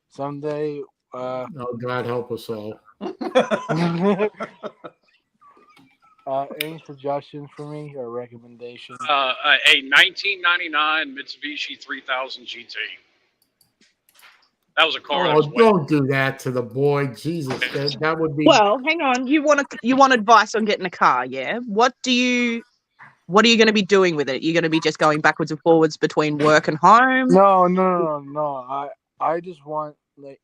someday, Oh, God help us all. any suggestions for me or recommendations? A 1999 Mitsubishi 3000 GT. That was a car. Oh, don't do that to the boy. Jesus, that would be. Well, hang on. You want advice on getting a car? Yeah. What are you going to be doing with it? You're going to be just going backwards and forwards between work and home? No. I just want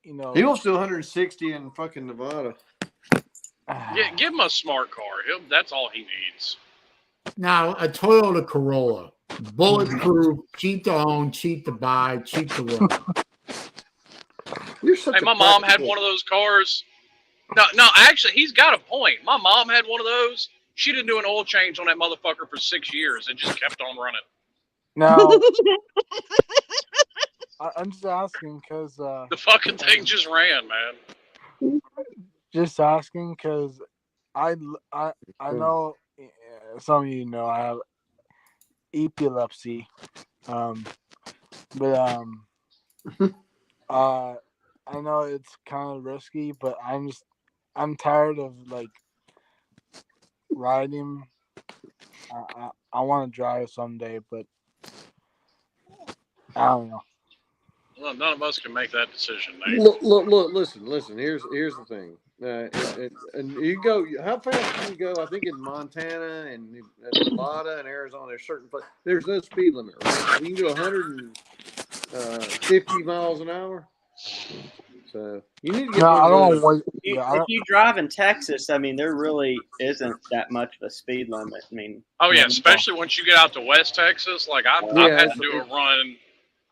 He wants to do 160 in fucking Nevada. Yeah, give him a smart car. That's all he needs. Now, a Toyota Corolla, bulletproof, cheap to own, cheap to buy, cheap to run. Hey, my mom had one of those cars. No, actually, he's got a point. My mom had one of those. She didn't do an oil change on that motherfucker for 6 years. It just kept on running. No. I'm just asking because the fucking thing just ran, man. Just asking because I know some of you know I have epilepsy, but I know it's kind of risky, but I'm tired of riding. I want to drive someday, but I don't know. Well, none of us can make that decision, Nate. Look, listen. Here's the thing. And you go. How fast can you go? I think in Montana and Nevada and Arizona, there's certain places. There's no speed limit, right? You can do 150 miles an hour. So you need to get. No, I don't want. If you drive in Texas, I mean, there really isn't that much of a speed limit. I mean, Oh yeah, especially once you get out to West Texas. Like I've had to do a run.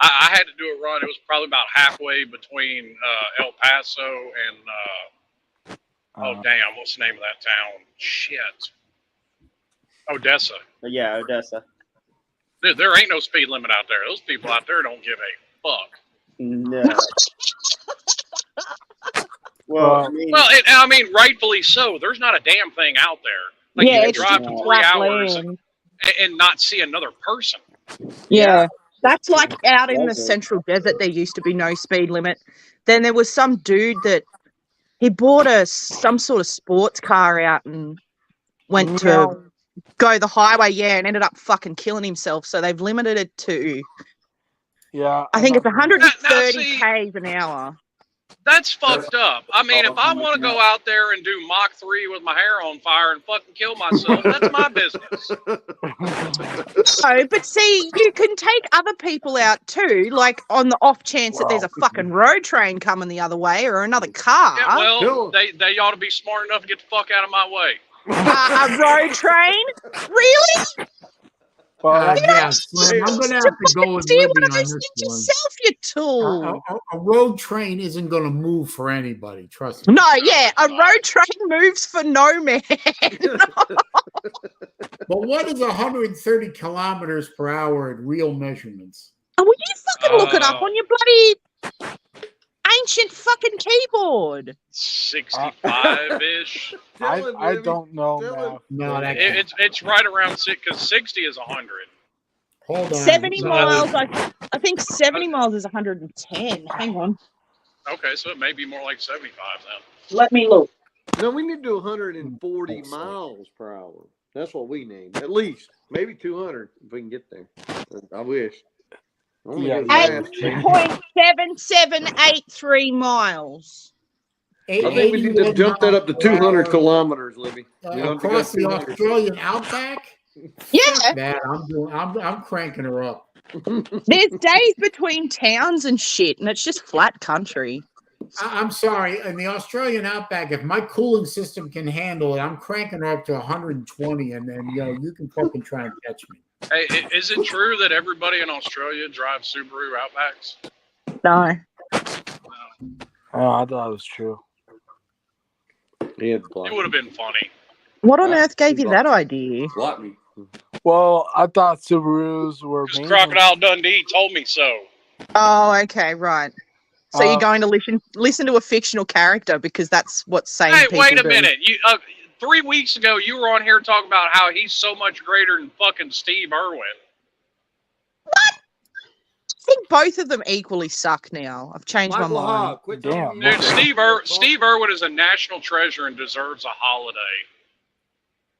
I had to do a run. It was probably about halfway between El Paso and what's the name of that town? Shit, Odessa. Yeah, Odessa. There ain't no speed limit out there. Those people out there don't give a fuck. No. Well, I mean, rightfully so. There's not a damn thing out there. Like Yeah, you can it's drive just for 3 flat hours land. and not see another person. Yeah. That's like out in the central desert, there used to be no speed limit. Then there was some dude that he bought some sort of sports car out and went to go the highway, and ended up fucking killing himself. So they've limited it to, I think it's 130 k's an hour. That's fucked up. I mean, if I want to go out there and do Mach 3 with my hair on fire and fucking kill myself, that's my business. No, but see, you can take other people out too, like on the off chance that there's a fucking road train coming the other way or another car. Yeah, well, they ought to be smart enough to get the fuck out of my way. A road train? Really? Yeah, Slim, I'm going to have to go with Libby on this one. Yourself, you tool. A road train isn't going to move for anybody. Trust me. No, yeah, a road train moves for no man. But what is 130 kilometers per hour at real measurements? Oh, will you fucking look it up on your bloody ancient fucking keyboard? 65-ish. I don't know. No, it's right around 6 because 60 is 100. Hold on. 70 miles. I think 70 miles is 110. Hang on. Okay, so it may be more like 75 then. Let me look. No, we need to do 140 miles per hour. That's what we need. At least. Maybe 200 if we can get there. I wish. 8.7783 miles. I think we need to jump that up to 200 kilometers, Libby. Across the Australian outback? Yeah. Man, I'm cranking her up. There's days between towns and shit, and it's just flat country. I'm sorry. In the Australian outback, if my cooling system can handle it, I'm cranking her up to 120, and then you can fucking try and catch me. Hey, is it true that everybody in Australia drives Subaru Outbacks? No. Oh, I thought it was true. It would have been funny. What on earth gave you that idea? me. Well, I thought Subarus were Because mainly... Crocodile Dundee told me so. Oh, okay, right. So you're going to listen to a fictional character because that's what sane people do. Hey, wait a minute. You 3 weeks ago, you were on here talking about how he's so much greater than fucking Steve Irwin. I think both of them equally suck now. I've changed my mind. Damn. Dude, Steve Irwin is a national treasure and deserves a holiday.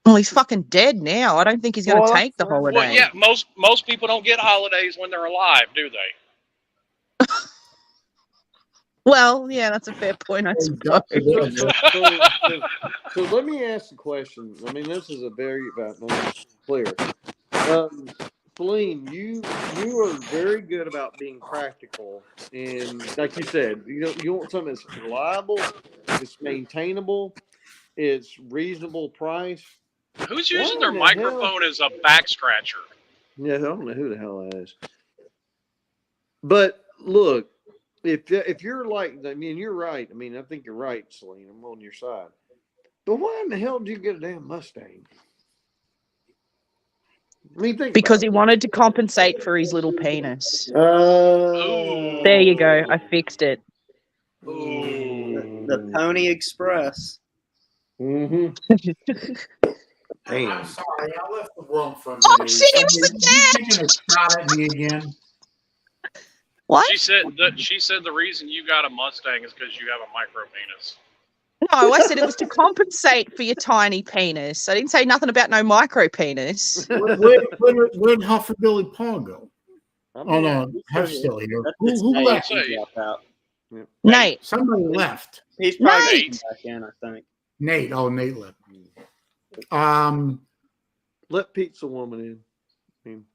Well, he's fucking dead now. I don't think he's going to take the holiday. Well, yeah, most people don't get holidays when they're alive, do they? Well, yeah, that's a fair point, I suppose. So let me ask a question. I mean, this is a very clear. Saleen, you are very good about being practical, and like you said, you want something that's reliable, it's maintainable, it's reasonable price. Who's using their microphone as a back scratcher? Yeah, I don't know who the hell that is. But look, if you're like, I mean, you're right. I mean, I think you're right, Saleen. I'm on your side. But why in the hell did you get a damn Mustang? I mean, because he wanted to compensate for his little penis. There you go. I fixed it. The Pony Express. Mm-hmm. I'm sorry, I left the room for a minute. Oh shit, he was taking a shot at me again. What? She said the reason you got a Mustang is because you have a micro penis. No, I said it was to compensate for your tiny penis. I didn't say nothing about no micro penis. Where'd Huff and Billy Paul go? Oh no, Huff's still here. Who left? Nate. Somebody left. He's probably Nate. back in, I think. Nate. Oh, Nate left. Let Pizza Woman in.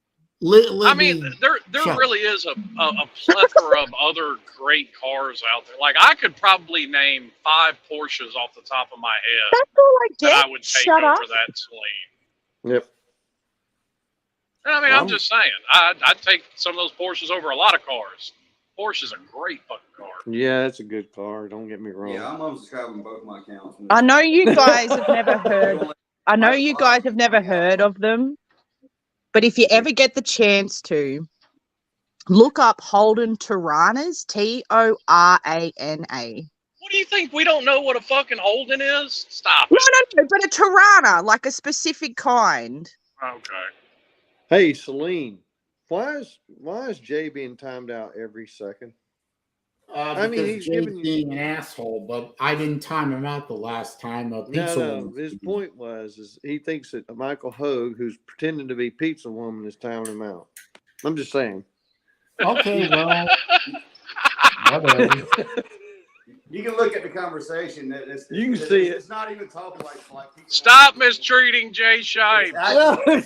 I mean, there really is a plethora of other great cars out there. Like, I could probably name 5 Porsches off the top of my head. That's all I get. That I would take over that Saleen. Yep. I mean, I'm just saying. I'd take some of those Porsches over a lot of cars. Porsche's a great fucking car. Yeah, it's a good car. Don't get me wrong. Yeah, I'm unsubscribing both my accounts. I know you guys have never heard. I know you guys have never heard of them. But if you ever get the chance to, look up Holden Toranas, Torana. What do you think? We don't know what a fucking Holden is? Stop No, it. but a Torana, like a specific kind. Okay. Hey, Saleen, why is Jay being timed out every second? I mean, he's being an asshole, but I didn't time him out the last time. No. His point was he thinks that Michael Hogue, who's pretending to be Pizza Woman, is timing him out. I'm just saying. Okay, well, whatever. You can look at the conversation. You can see it. It's not even talking like Stop mistreating Jay Shipe. Acting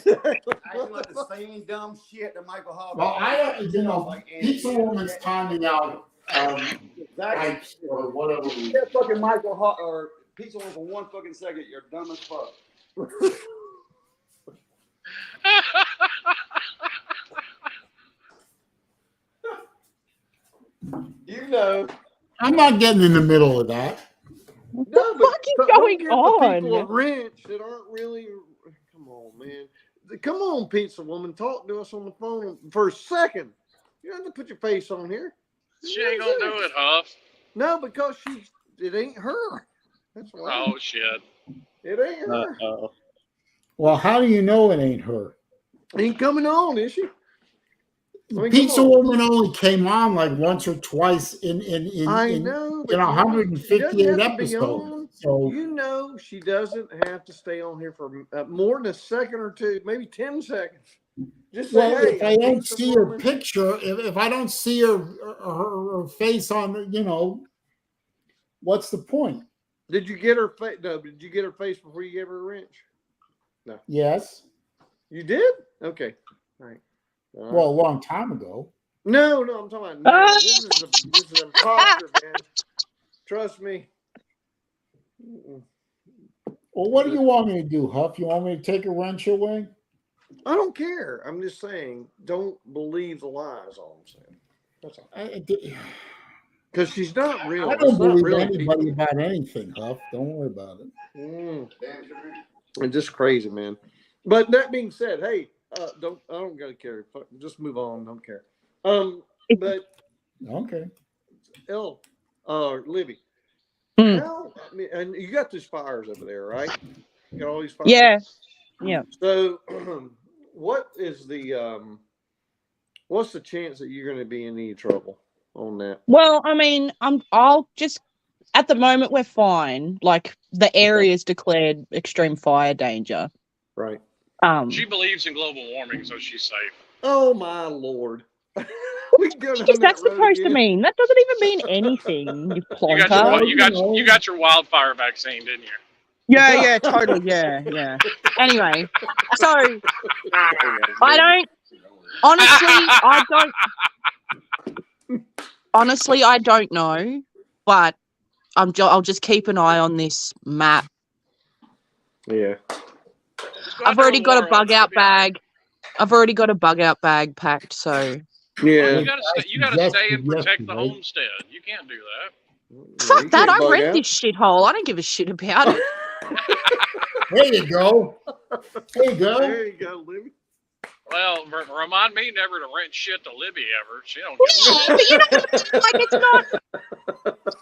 like the same dumb shit that Michael Hogg. Well, I don't, Pizza Woman's timing out pipes or whatever. Yeah, fucking Michael Hogg or Pizza Woman for 1 fucking second. You're dumb as fuck. You know. I'm not getting in the middle of that. What the fuck is going on? People a wrench that aren't really. Come on, man. Come on, Pizza Woman. Talk to us on the phone for a second. You don't have to put your face on here. She ain't gonna do it, Huff. No, because it ain't her. That's why. Oh, shit. It ain't her. Well, how do you know it ain't her? Ain't coming on, is she? I mean, Pizza Woman only came on like once or twice in 158 episodes. So you know she doesn't have to stay on here for more than a second or two, maybe 10 seconds. Just say, hey, if I don't see her picture, if I don't see her face on, what's the point? Did you get her face? No, did you get her face before you gave her a wrench? No. Yes. You did? Okay. All right. Well, a long time ago. No, I'm talking about now. This is an imposter, man. Trust me. Well, what do you want me to do, Huff? You want me to take a wrench away? I don't care. I'm just saying, don't believe the lies. All I'm saying. That's all. Because she's not real. I don't believe really anybody people. about anything, Huff. Don't worry about it. It's just crazy, man. But that being said, hey, I don't gotta care. Just move on. Don't care. But okay. Libby, how? I mean, and you got these fires over there, right? You got all these fires. Yeah. Yeah. So, what is the what's the chance that you're going to be in any trouble on that? Well, I mean, I'll just at the moment we're fine. Like the area is declared extreme fire danger. Right. She believes in global warming, so she's safe. Oh my Lord. What's that supposed to mean? That doesn't even mean anything. You plonker. You got your wildfire vaccine, didn't you? Yeah, totally. Yeah. Anyway, so I don't. Honestly, I don't know, but I'll just keep an eye on this map. Yeah. I've already got a bug out bag. I've already got a bug out bag packed, so. Yeah. You gotta stay and protect the homestead. You can't do that. Fuck that! I rent this shithole. I don't give a shit about it. There you go. There you go, Libby. Well, remind me never to rent shit to Libby ever. She don't. Yeah, but you know, like it's not.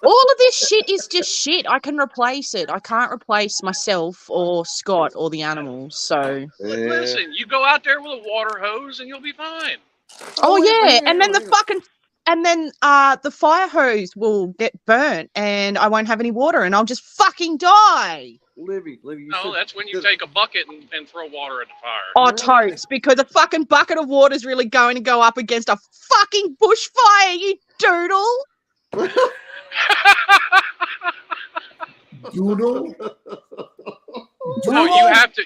All of this shit is just shit. I can replace it. I can't replace myself or Scott or the animals. So listen, you go out there with a water hose and you'll be fine. Oh yeah, and then the fire hose will get burnt, and I won't have any water, and I'll just fucking die. Libby. No, that's when you take a bucket and throw water at the fire. Oh, totes, because a fucking bucket of water is really going to go up against a fucking bushfire, you doodle. Doodle? No, you have to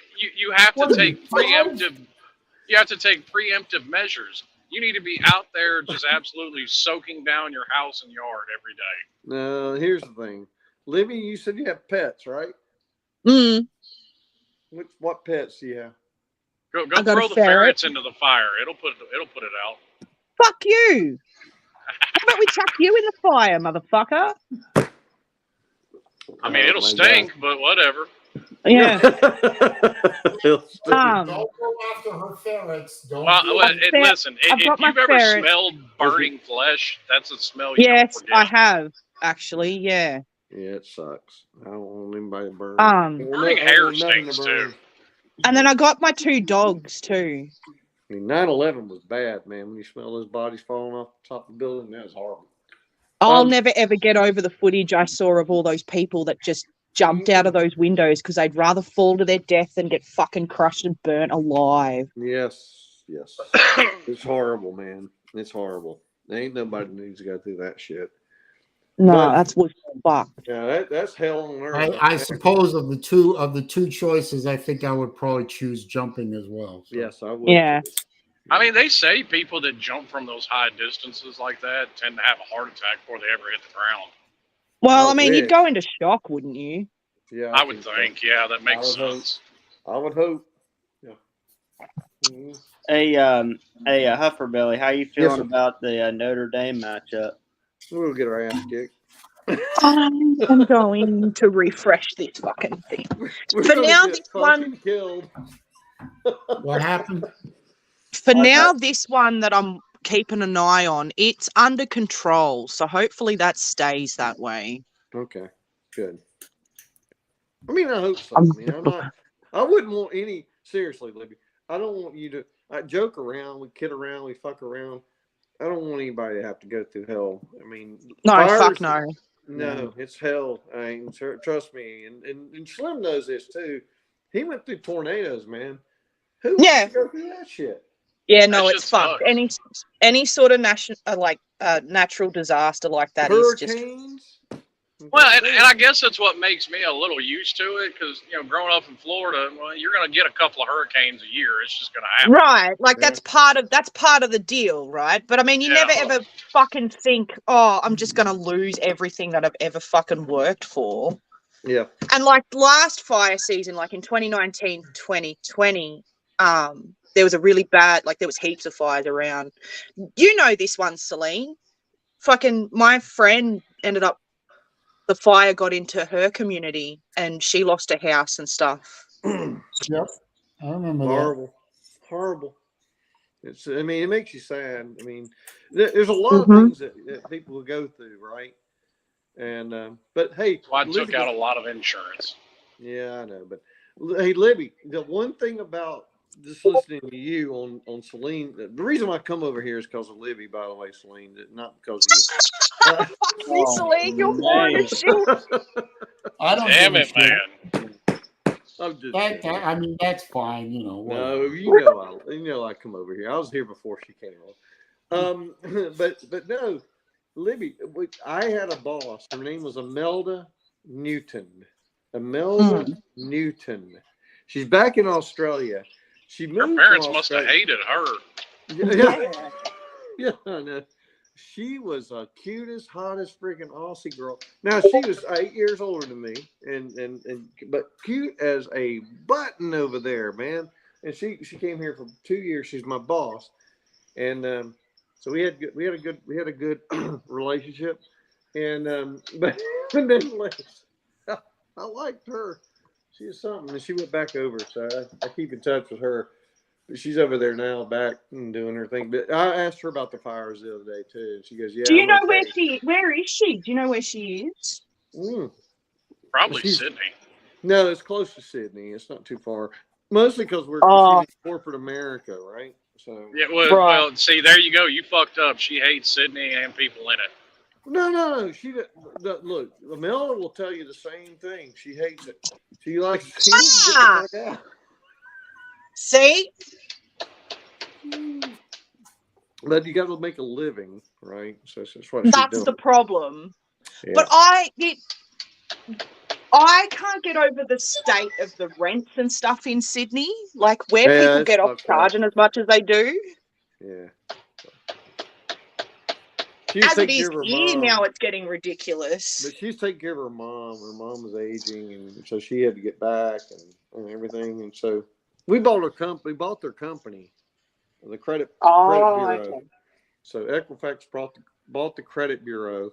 take preemptive. You have to take preemptive measures. You need to be out there just absolutely soaking down your house and yard every day. No, here's the thing. Libby, you said you have pets, right? What pets do you have? Go throw the ferrets into the fire. It'll put it out. Fuck you. How about we chuck you in the fire, motherfucker? I mean, it'll stink, but whatever. Yeah. Don't go after her ferrets. Listen, if you've ever smelled burning flesh, that's a smell you don't forget. I have, actually, yeah. Yeah, it sucks. I don't want anybody to burn. Burning hair stinks, too. And then I got my 2 dogs, too. I mean, 9/11 was bad, man. When you smell those bodies falling off the top of the building, that was horrible. I'll never, ever get over the footage I saw of all those people that just jumped out of those windows because they'd rather fall to their death than get fucking crushed and burnt alive. Yes. It's horrible, man. It's horrible. There ain't nobody needs to go through that shit. No, that's what's fucked. Yeah, that's hell on earth. I suppose of the two choices, I think I would probably choose jumping as well. So. Yes, I would. Yeah. I mean, they say people that jump from those high distances like that tend to have a heart attack before they ever hit the ground. Well, I mean, you'd go into shock, wouldn't you? Yeah, I would think. So. Yeah, that makes sense. I would hope. Yeah. Mm-hmm. Hey, Hufferbelly, how you feeling about the Notre Dame matchup? We'll get our ass kicked. I'm going to refresh this fucking thing. For now, this one. Killed. What happened? For now, this one that I'm keeping an eye on, it's under control. So hopefully that stays that way. Okay, good. I mean, I hope so. I wouldn't want any. Seriously, Libby, I don't want you to. I joke around, we kid around, we fuck around. I don't want anybody to have to go through hell. I mean, fuck no. No, it's hell. I mean, trust me. And Slim knows this too. He went through tornadoes, man. Who wants to go through that shit? Yeah, no, it's fucked. Any sort of natural disaster like that Hurricanes, is just Well, and I guess that's what makes me a little used to it because, growing up in Florida, well, you're going to get a couple of hurricanes a year. It's just going to happen. Right, like that's part of the deal, right? But I mean, you never ever fucking think, oh, I'm just gonna lose everything that I've ever fucking worked for. Yeah. And like last fire season, like in 2019, 2020, there was a really bad, like there was heaps of fires around. You know this one, Saleen. Fucking my friend ended up, the fire got into her community and she lost her house and stuff. Yep. I remember Horrible. Horrible. It makes you sad. I mean, there's a lot of things that people will go through, right? And but hey, that's why I took out a lot of insurance. Yeah, I know. But hey, Libby, the one thing about just listening to you on Saleen, the reason why I come over here is because of Libby, by the way, Saleen, not because of you. Fuck you, Saleen. You're boring as shit. I don't. Damn it, man. I'm just I mean, that's fine, No, I come over here. I was here before she came on. But no, Libby, I had a boss. Her name was Imelda Newton. Newton. She's back in Australia. She moved. Her parents must have hated her. Yeah, I know. She was the cutest, hottest freaking Aussie girl. Now she was 8 years older than me, but cute as a button over there, man. And she came here for 2 years. She's my boss, and so we had a good relationship. And but nevertheless, I liked her. She was something, and she went back over. So I keep in touch with her. She's over there now, back and doing her thing. But I asked her about the fires the other day too. She goes, "Yeah." Do you know where is she? Do you know where she is? Probably Sydney. No, it's close to Sydney. It's not too far. Mostly because she's in corporate America, right? So yeah. Well, see, there you go. You fucked up. She hates Sydney and people in it. No. Look, Imelda will tell you the same thing. She hates it. She likes to get the fuck out. See? But you got to make a living, right? So that's what that's the problem. Yeah. But I can't get over the state of the rents and stuff in Sydney, like where people get off charging as much as they do. Yeah. As it is here now, it's getting ridiculous. But she's taking care of her mom. Her mom was aging, and so she had to get back and everything. And so we bought their company, the credit bureau. Okay. So Equifax bought the credit bureau.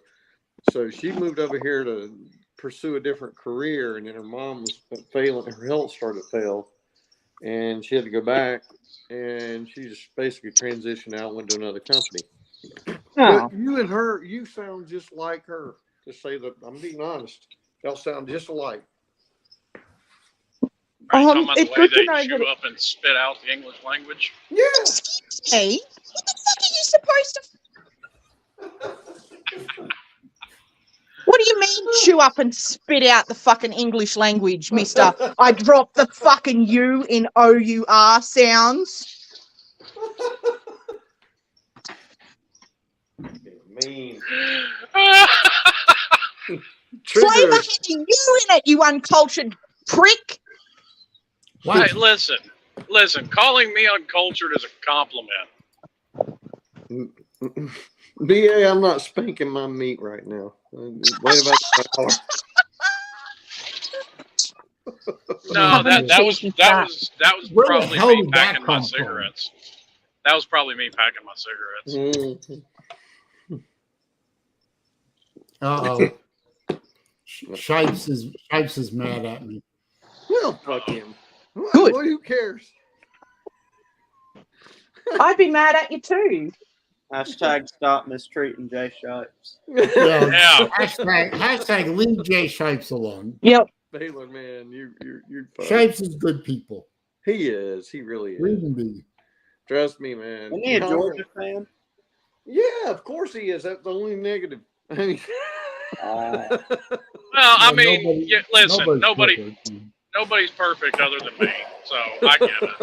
So she moved over here to pursue a different career, and then her mom was failing. Her health started to fail, and she had to go back. And she just basically transitioned out, went to another company. But you and her, you sound just like her. To say that, I'm being honest. Y'all sound just alike. Are you talking about the way they chew up and spit out the English language? Yeah. Hey, what the fuck are you supposed to? What do you mean chew up and spit out the fucking English language, mister? I dropped the fucking U in O-U-R sounds. Mean. Flavor had the U in it, you uncultured prick. Hey, listen. Calling me uncultured is a compliment. BA, I'm not spanking my meat right now. Wait about No, that was probably me packing my cigarettes. That was probably me packing my cigarettes. Uh-oh. Shipes is mad at me. Well, fuck him. Good. Who cares? I'd be mad at you too. Hashtag stop mistreating Jay Shipes. Yeah. Hashtag leave Jay Shipes alone. Yep. Baylor, man, you're fun. Shipes is good people. He is. He really is. Leave him be. Trust me, man. Isn't he a Georgia fan? Yeah, of course he is. That's the only negative. Well, I mean, listen, nobody's perfect other than me, so I get it.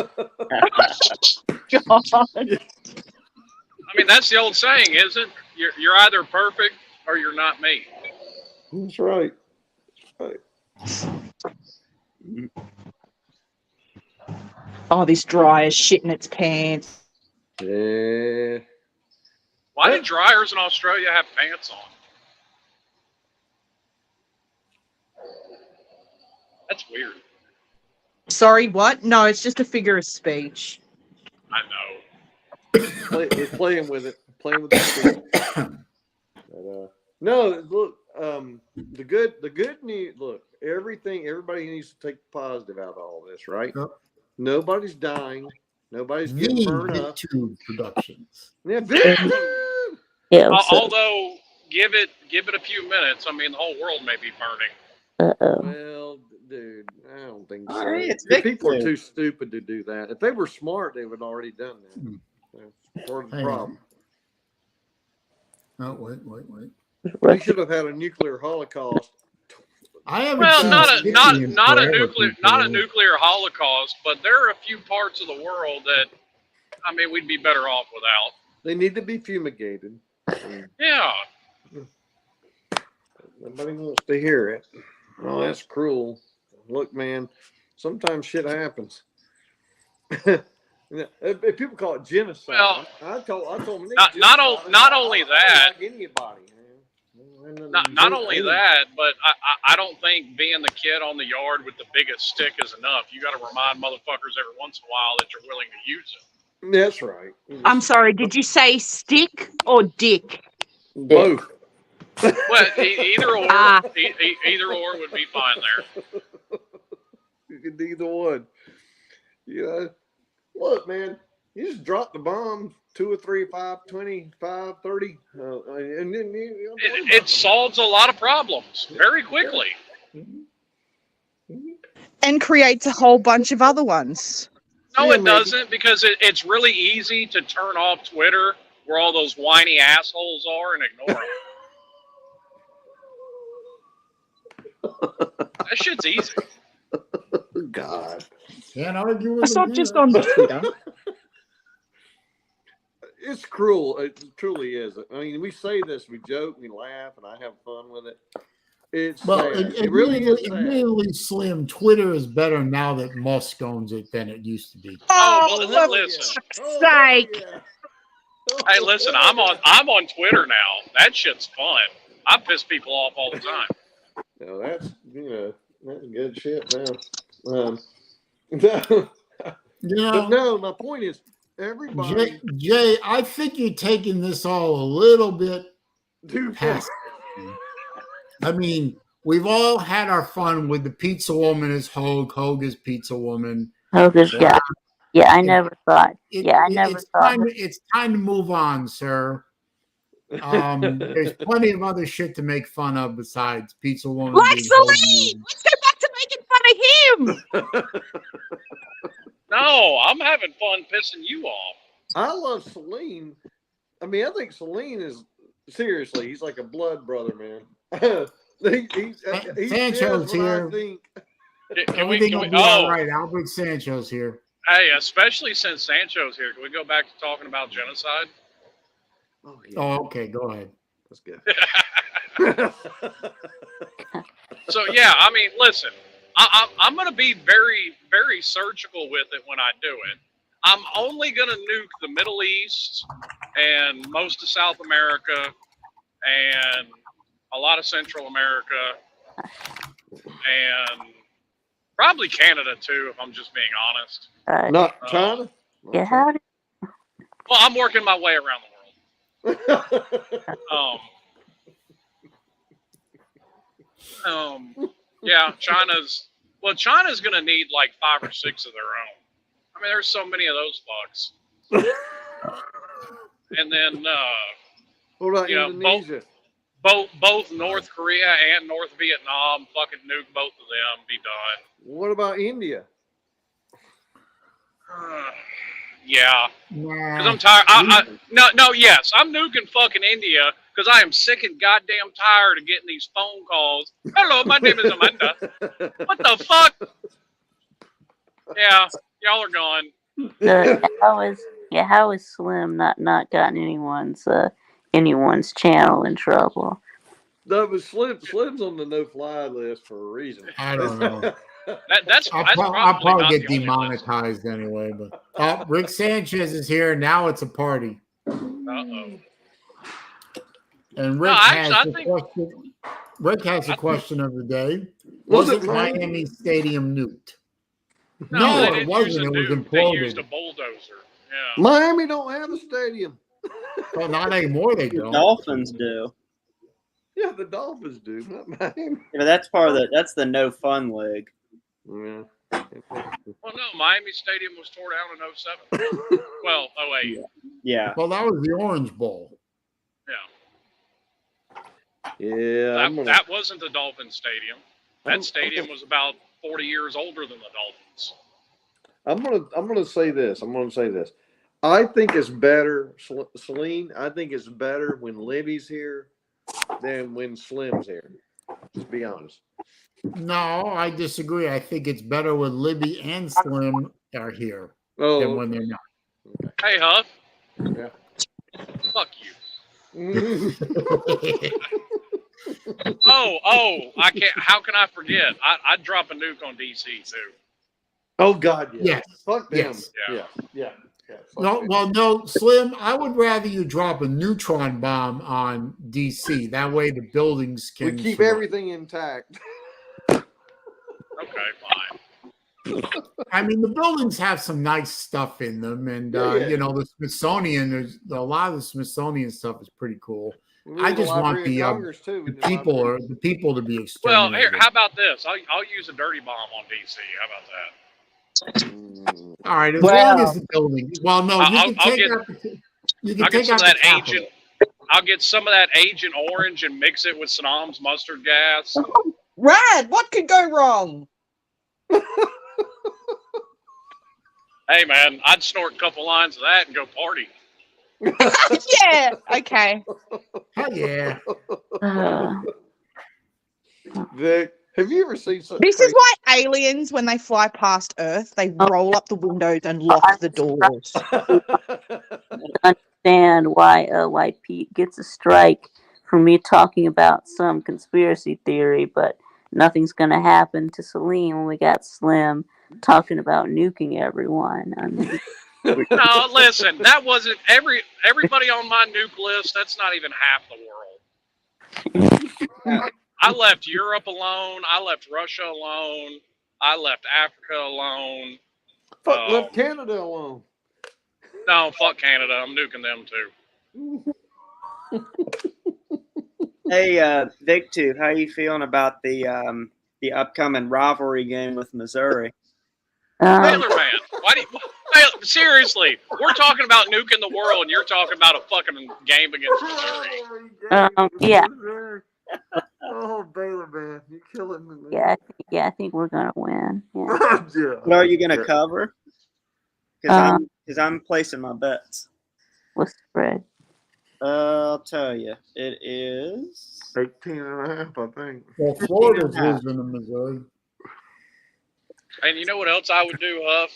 God. I mean, that's the old saying, isn't it? You're either perfect or you're not me. That's right. Right. Oh, this dryer shitting its pants. Yeah. Why do dryers in Australia have pants on? That's weird. Sorry, what? No, it's just a figure of speech. I know. We're playing with it. Playing with the but, no, look. The good news. Look, everybody needs to take the positive out of all this, right? Yep. Nobody's dying. Nobody's getting burned up. VidTube Productions. Yeah, VidTube. Yeah. Although, give it a few minutes. I mean, the whole world may be burning. Well, dude, I don't think so. Right, it's People are VidTube. too stupid to do that. If they were smart, they would have already done that. That's part of the Hang on. problem. Oh, wait. We should have had a nuclear holocaust. I haven't Well, seen not a Sticky in forever, people. nuclear holocaust, but there are a few parts of the world that, I mean, we'd be better off without. They need to be fumigated. Yeah. Nobody wants to hear it. Oh, that's cruel. Look, man, sometimes shit happens. If people call it genocide, Well, I told them not only that. Like anybody. Not only that, but I don't think being the kid on the yard with the biggest stick is enough. You got to remind motherfuckers every once in a while that you're willing to use it. That's right. I'm sorry, did you say stick or dick? Both. Well, either or, either or would be fine there. You can do either one. Yeah. Look, man, you just drop the bomb 2 or 3, 5, 20, 5, 30. And then It solves a lot of problems very quickly. And creates a whole bunch of other ones. No, Yeah, it maybe. doesn't, because it's really easy to turn off Twitter where all those whiny assholes are and ignore them. That shit's easy. God. Can't argue with It's them not just there. on Twitter. It's cruel. It truly is. I mean, we say this, we joke, we laugh, and I have fun with it. It's Well, sad. It really is sad. admittedly, Slim, Twitter is better now that Musk owns it than it used to be. Oh, well, hell listen. yeah. Oh, sake. hell yeah. Hey, listen, I'm on Twitter now. That shit's fun. I piss people off all the time. No, that's good shit now. You But know, no, my point is, everybody Jay, I think you're taking this all a little bit do fun. past. I mean, we've all had our fun with the pizza woman as Hogue is pizza woman. Oh, this guy. Yeah, I never thought. It's time to move on, sir. There's plenty of other shit to make fun of besides pizza woman. like being Hogue Saleen! Let's go back to making fun of him! No, I'm having fun pissing you off. I love Saleen. I mean, I think Saleen is seriously, he's like a blood brother, man. he's Sancho's just what here. I think. Everything will be all right. Albert Sancho's here. Hey, especially since Sancho's here, can we go back to talking about genocide? Oh, yeah. Oh, okay. Go ahead. That's good. So yeah, I mean, listen, I'm going to be very, very surgical with it when I do it. I'm only going to nuke the Middle East and most of South America and a lot of Central America and probably Canada too, if I'm just being honest. Not China? Yeah, how did Well, I'm working my way around the world. Yeah, China's going to need like 5 or 6 of their own. I mean, there's so many of those fucks. And then, What about you know, Indonesia? both North Korea and North Vietnam, fucking nuke both of them, be done. What about India? Yeah, because I'm tired. Yes, I'm nuking fucking India because I am sick and goddamn tired of getting these phone calls. Hello, my name is Amanda. What the fuck? Yeah, y'all are gone. how is Slim not gotten anyone's channel in trouble? No, but Slim's on the no-fly list for a reason. I don't know. That's I'll probably probably not get the only list. demonetized anyway. But Rick Sanchez is here. Now it's a party. Uh-oh. And No, Rick actually, I has think question. Rick has a question of the day. Was Was it it Miami Stadium nuked? no, they it didn't wasn't. use a It was nuke. They used a imploded. bulldozer. Yeah. Miami don't have a stadium. Well, not anymore. They The don't. Dolphins do. Yeah, the Dolphins do, not Miami. Yeah, but that's part of the no fun league. Yeah. Well, no, Miami Stadium was tore down in 07. Well, 08. Yeah. Well, that was the Orange Bowl. Yeah. Yeah. That wasn't the Dolphin Stadium. That stadium was about 40 years older than the Dolphins. I'm gonna say this. I think it's better, Saleen. I think it's better when Libby's here than when Slim's here. Just be honest. No, I disagree. I think it's better when Libby and Slim are here than when they're not. Hey, Huff. Yeah. Fuck you. I can't. How can I forget? I'd drop a nuke on DC too. Oh God, yeah. Yes. Fuck them. Yes. Yeah. No, well, no, Slim. I would rather you drop a neutron bomb on DC. That way, the buildings We can keep survive. everything intact. Okay, fine. I mean, the buildings have some nice stuff in them, and Yeah. you know, the Smithsonian. There's a lot of the Smithsonian stuff is pretty cool. We I in the just want Library of Congress, too, the in the people library. or the people to be Well, exterminated. here, how about this? I'll use a dirty bomb on DC. How about that? All right, as Well- long as the building. Well, no, you I'll can take get- out. You can I'll get take some out of that the Capitol. Agent. I'll get some of that Agent Orange and mix it with Saddam's mustard gas. Rad, what could go wrong? Hey, man, I'd snort a couple lines of that and go party. Yeah, okay. Hell yeah. Vic, have you ever seen such This crazy? is why aliens, when they fly past Earth, they roll up the windows and lock the doors. Understand why Pete gets a strike for me talking about some conspiracy theory, but nothing's gonna happen to Saleen when we got Slim talking about nuking everyone. I mean, No, listen, that wasn't everybody on my nuke list. That's not even half the world. I left Europe alone. I left Russia alone. I left Africa alone. Fuck, left Canada alone. No, fuck Canada. I'm nuking them too. Hey, Vic Tooth, how you feeling about the upcoming rivalry game with Missouri? Taylor, man, why do you, hey, seriously? We're talking about nuking the world, and you're talking about a fucking game against Missouri. yeah, Oh, Baylor, man, you're killing me, man. I think we're gonna win. Yeah. Yeah. What are you gonna cover? Because I'm placing my bets. What's the spread? I'll tell you, it is 18.5, I think. Well, Florida's losing to Missouri. And you know what else I would do, Huff?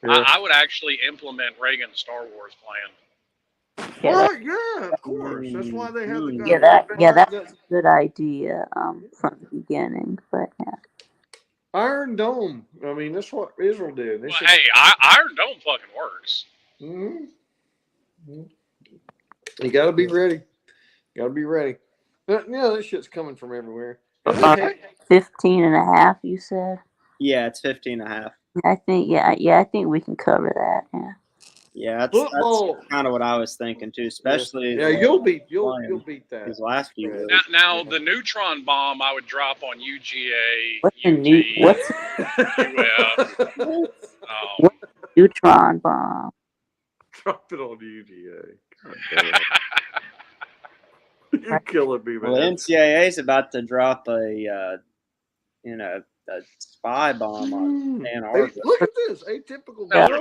Yeah. I would actually implement Reagan's Star Wars plan. Well, yeah, of course. That's why they have the That's a good idea from the beginning. But yeah. Iron Dome. I mean, that's what Israel did. They Well, said, hey, Iron Dome fucking works. You got to be ready. Got to be ready. But, yeah, this shit's coming from everywhere. 15.5, you said? yeah, it's 15.5. I think I think we can cover that. Yeah. Yeah, that's Football. kind of what I was thinking too, especially Yeah, you'll beat that. these last few Yeah. years. Now the neutron bomb I would drop on UGA, What's the UF. What's the neutron bomb? Drop it on UGA. God damn it. You're killing me, man. Well, NCAA is about to drop a spy bomb on Antarctica. Look at this atypical. No, guy. they're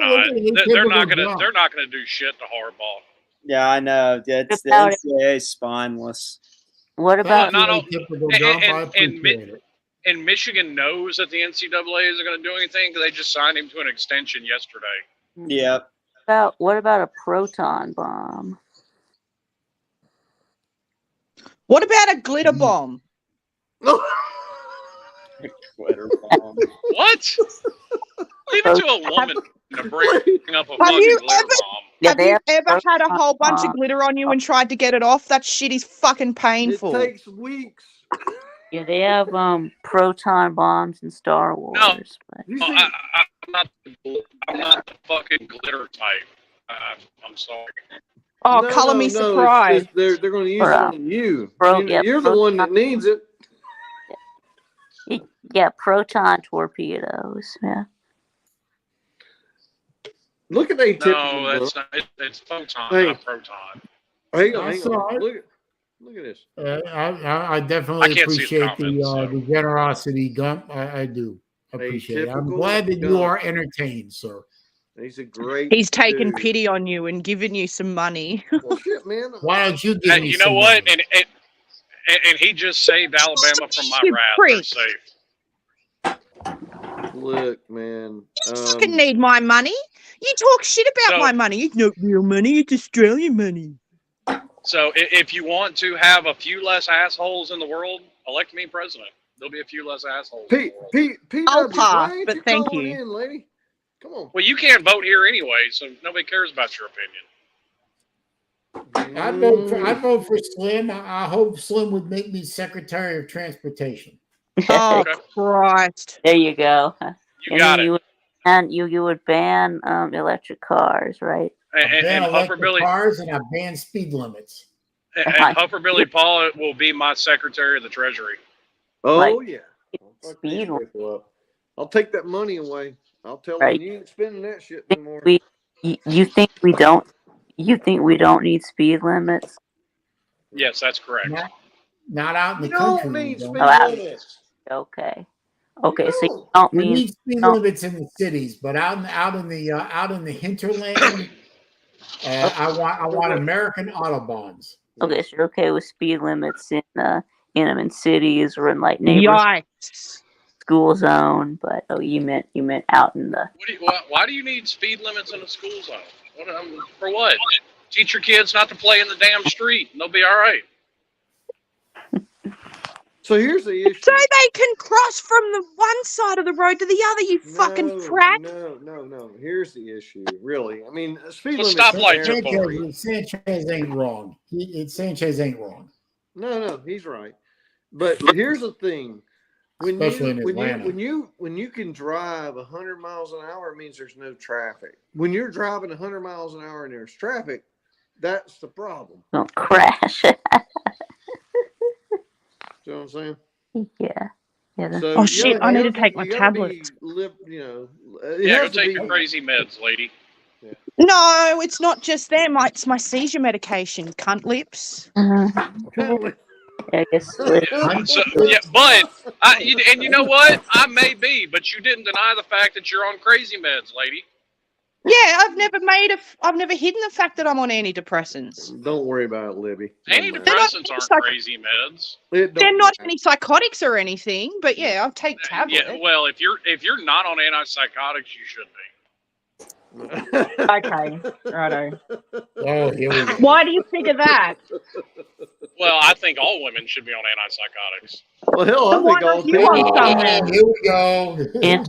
not. They're not gonna do shit to Harbaugh. Yeah, I know. It's the About NCAA is spineless. What about And Michigan knows that the NCAA isn't going to do anything because they just signed him to an extension yesterday. Yep. what about a proton bomb? What about a glitter bomb? Glitter bomb. What? Leave it to a woman to bring up a Have fucking you glitter bomb. Have you ever had a proton whole bunch of bomb. glitter on you and tried to get it off? That shit is fucking It painful. takes weeks. Yeah, they have proton bombs in Star Wars. No. But You Well, see, I'm not the fucking glitter type. I'm sorry. Oh, no, color no, me no, surprised. they're going to use it on you. yeah, You're the one that needs it. yeah, proton torpedoes. Yeah. Look at they No, that's not. It's photon, Hey. not proton. Hang on, I hang saw on. it. Look at this. I I definitely can't see the appreciate comments, so. the generosity, Gump. I do appreciate it. I'm typical glad that you Gump. are entertained, sir. He's a great. He's taken dude. pity on you and given you some money. Well, shit, man. Why don't you give Hey, me you know some what? money? And he just saved Alabama from my You wrath. They're prick. safe. Look, man. You fucking need my money. You talk shit about So- my money. It's not real money. It's Australian money. So if you want to have a few less assholes in the world, elect me president. There'll be a few less assholes. in the world. PW, I'll pass, why ain't but you thank calling you. in, lady? Come on. Well, you can't vote here anyway, so nobody cares about your opinion. I vote for Slim. I hope Slim would make me Secretary of Transportation. Oh, Okay. Christ. There you go. You got it. You would ban electric cars, right? And ban Puffer electric Billy cars and I ban speed limits. and Puffer Billy Paul will be my Secretary of the Treasury. Oh, Like, yeah. Fuck speed these people up. I'll take that money away. I'll tell Right. them you ain't spending that shit anymore. You think we don't? You think we don't need speed limits? Yes, that's correct. Not out in the You don't country. we need don't. speed Allow- limits. Okay. Okay, so you don't. don't We mean need speed no. limits in the cities, but out in the hinterland, I want American autobahns. Okay, so you're okay with speed limits in cities or in like neighborhood Yikes. school zone, but you meant out in the Why do you need speed limits in a school zone? For what? Teach your kids not to play in the damn street, and they'll be all right. So here's the issue. So they can cross from the one side of the road to the other, you fucking prat. No. Here's the issue, really. I mean, speed Well, limits. stoplights are for you. Sanchez ain't wrong. Sanchez ain't wrong. No, he's right. But here's the thing: Especially in Atlanta. when you can drive 100 miles an hour, it means there's no traffic. When you're driving 100 miles an hour and there's traffic, that's the problem. don't crash. You know what I'm saying? Yeah. So Oh, you shit, gotta- I you need to gotta take be- my you gotta tablets. be it Yeah, go has to take be- your crazy meds, lady. No, it's not just them. It's my seizure medication, cunt lips. I guess So, yeah, but and you know what? I may be, but you didn't deny the fact that you're on crazy meds, lady. Yeah, I've never hidden the fact that I'm on antidepressants. Don't worry about it, Libby. Antidepressants aren't crazy meds. They're not antipsychotics or anything, but yeah, I'll take tablets. Yeah, well, if you're not on antipsychotics, you should be. Okay, righto. Oh, here we go. Why do you figure that? Well, I think all women should be on antipsychotics. Well, hell, Then why aren't you on some then? Here we go.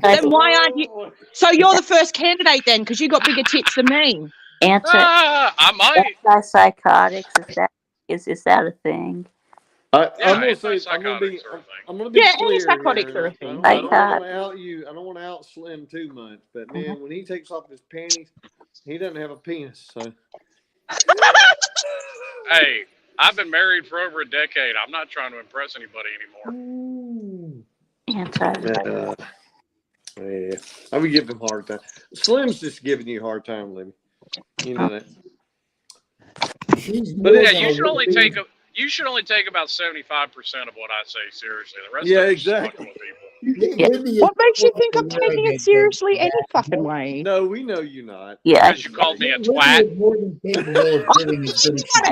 Then why aren't you? So you're the first candidate then, because you got bigger tits than me. I might. Antipsychotics, is that a thing? I'm Yeah, gonna say antipsychotics are a thing. I'm gonna be Yeah, clear antipsychotics here. are a thing. I don't want to out you. I don't want to out Slim too much, but man, when he takes off his panties, he doesn't have a penis. So Hey, I've been married for over a decade. I'm not trying to impress anybody anymore. yeah, I would give him a hard time. Slim's just giving you a hard time, Libby. You know that. But yeah, you should only take about 75% of what I say seriously. The rest of it is just fucking with people. What makes you think I'm taking it seriously any fucking way? No, we know you're not. Yeah, Because you called me a twat. I'm not a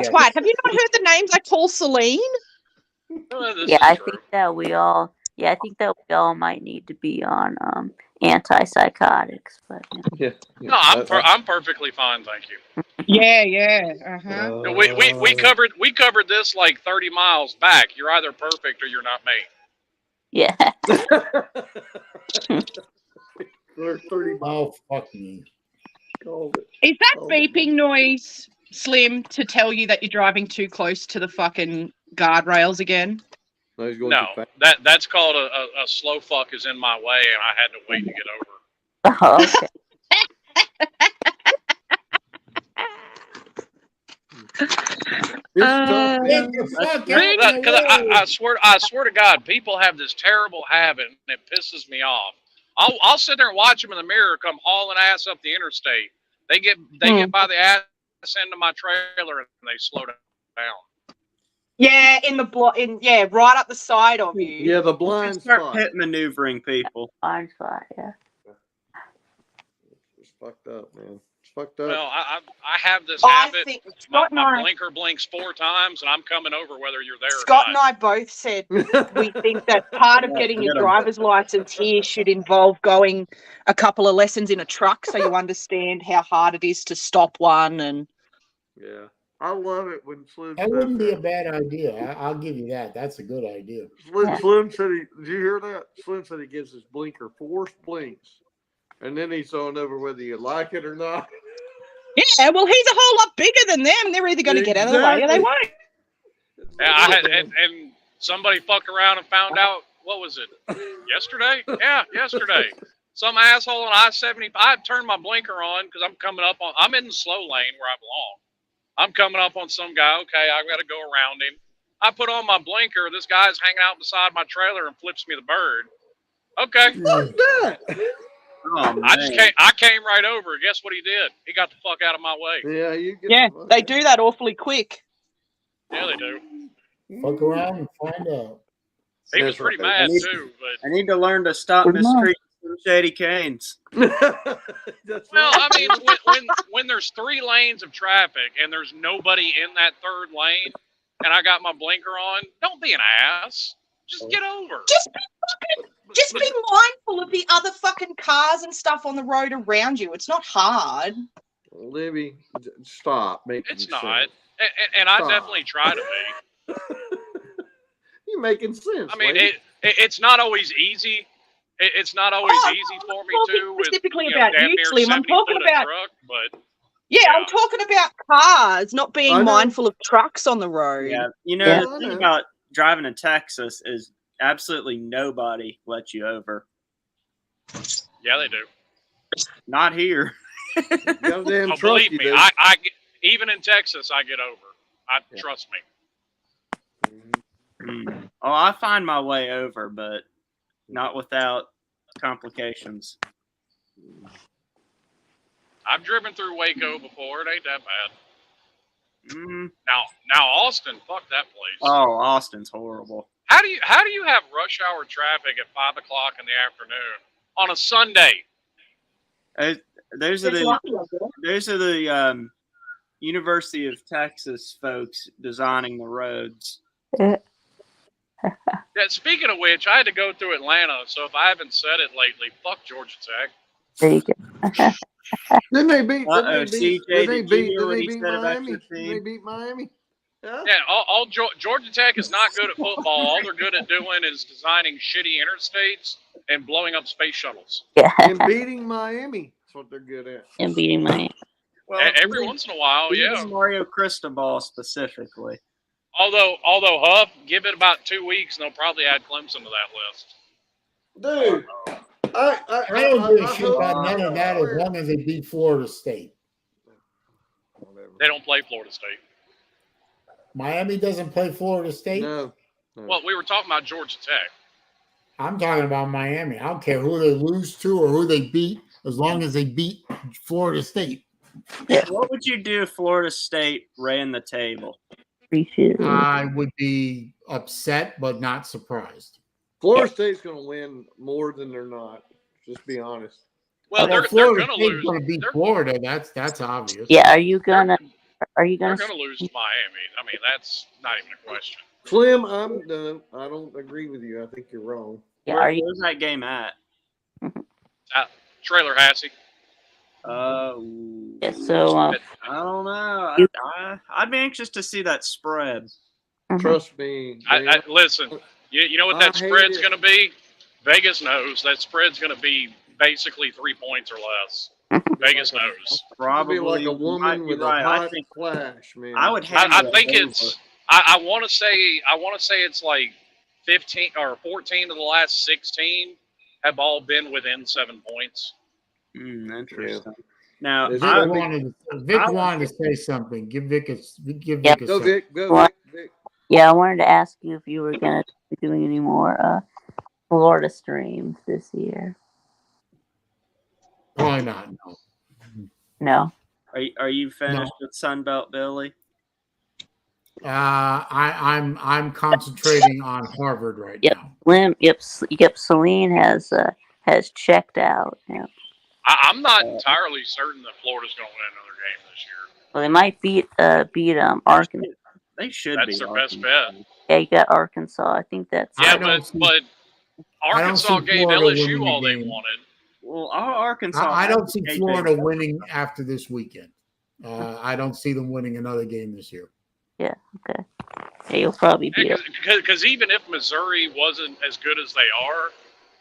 twat. Have you not heard the names I call Celine? This yeah, is I true. think that we all Yeah, I think that we all might need to be on antipsychotics, but Yeah. No, I'm perfectly fine, thank you. Yeah. Uh-huh. No, we covered this like 30 miles back. You're either perfect or you're not me. yeah. There's 30 Oh, fuck me. called it. Is that Oh, beeping noise, Slim, to tell you that you're driving too close to the fucking guardrails again? No, he's going No, too fast. that's called a slow fuck is in my way, and I had to wait to get over. Oh, okay. It's tough, man. Get the fuck out Because of the way. I swear to God, people have this terrible habit, and it pisses me off. I'll sit there and watch them in the mirror come hauling ass up the interstate. They get by the ass end of my trailer and they slow down. Yeah, right up the side of you. Yeah, the blind Start spot. pit maneuvering people. Blind spot, yeah. It's fucked up, man. It's fucked up. Well, I have this I habit. think My Scott and I, blinker blinks 4 times, and I'm coming over whether you're there Scott or and not. I both said we think that part of getting your driver's license here should involve going a couple of lessons in a truck so you understand how hard it is to stop one. And Yeah. I love it when Slim That says wouldn't be a that. bad idea. I'll give you that. That's a good idea. Slim said did you hear that? Slim said he gives his blinker 4 blinks. And then he's on over whether you like it or not. yeah, well, he's a whole lot bigger than them. They're either going to get out of the way or they won't. Yeah, I had, and somebody fucked around and found out, what was it, yesterday? Yeah, yesterday. Some asshole on I-75, I turned my blinker on because I'm in the slow lane where I belong. I'm coming up on some guy, okay, I've got to go around him. I put on my blinker, this guy's hanging out beside my trailer and flips me the bird. Okay. Fuck that. Oh, I came right over. Guess what he did? He got the fuck out of my way. Yeah, you get Yeah, they do that awfully quick. Yeah, they do. Fuck around and find out. He was pretty mad too, but I need to learn to stop mistreating shady canes. That's well, I mean, when there's 3 lanes of traffic and there's nobody in that 3rd lane, and I got my blinker on, don't be an ass. Just get over. Just be mindful of the other fucking cars and stuff on the road around you. It's not hard. Libby, stop making It's sense. not, and I Stop. definitely try to be. You're making sense. I mean, lady. it's not always easy. It's not always easy for me too. With specifically you know, about damn you, near Slim. I'm 70 talking foot about truck, but yeah, I'm talking about cars, not I being know. mindful of trucks on the road. Yeah, you know, Yeah, the I thing know. about driving to Texas is absolutely nobody lets you over. yeah, they do. Not here. Goddamn Oh, truck believe you me, do. I even in Texas, I get over. Trust me. Oh, I find my way over, but not without complications. I've driven through Waco before. It ain't that bad. Mm. Now Austin, fuck that place. Oh, Austin's horrible. How do you have rush hour traffic at 5 o'clock in the afternoon on a Sunday? Those are the University of Texas folks designing the roads. Yeah, speaking of which, I had to go through Atlanta, so if I haven't said it lately, fuck Georgia Tech. There you go. Didn't they beat? Uh-oh, CJ, did you hear what he beat said about Miami? your Did team? they beat Miami? Yeah. Yeah, all Georgia Tech is not good at football. All they're good at doing is designing shitty interstates and blowing up space shuttles. Yeah. And beating Miami. That's what they're good at. And beating my Well, Every once in a while, yeah. Mario Cristobal specifically. Although Huff, give it about 2 weeks, and they'll probably add Clemson to that list. Dude, I I don't give a shit hope- about none of that as long as they beat Florida State. Whatever. They don't play Florida State. Miami doesn't play Florida State. No. Well, we were talking about Georgia Tech. I'm talking about Miami. I don't care who they lose to or who they beat, as long as they beat Florida State. What would you do if Florida State ran the table? I would be upset, but not surprised. Florida State's going to win more than they're not. Just be honest. Well, they're Florida going to State's lose. going to beat They're Florida. That's obvious. Yeah, are you gonna going to lose to Miami. I mean, that's not even a question. Slim, I don't agree with you. I think you're wrong. Yeah, are you? Where's that game at? Trailer Hassy. Yeah, so I don't know. You- I'd be anxious to see that spread. Trust me. I listen. You know what that I hate spread's it. going to be? Vegas knows that spread's going to be basically 3 points or less. Vegas knows. Probably Probably like a woman with a I hot think flash, man. I would. I think it's. I want to say it's like 15 or 14 of the last 16 have all been within 7 points. Interesting. Now, Is Vic wanted to say something. Give Vic a Yeah. Go second. Vic. Go What? Vic. Yeah, I wanted to ask you if you were gonna be doing any more Florida streams this year. Probably not. No. No. are you finished with Sunbelt Billy? I'm concentrating on Harvard right Yep. now. Slim. Yep. Celine has checked out. Yeah. I'm not entirely certain that Florida's going to win another game this year. Well, they might beat Arkansas. They should That's be. their best bet. Yeah, you got Arkansas. I think that's. Yeah, I don't see- but Arkansas see gave Florida LSU winning all the they game. wanted. Well, Arkansas. I don't see KJ Florida winning after this weekend. I don't see them winning another game this year. Yeah. Okay. Yeah, you'll probably beat it. Because even if Missouri wasn't as good as they are,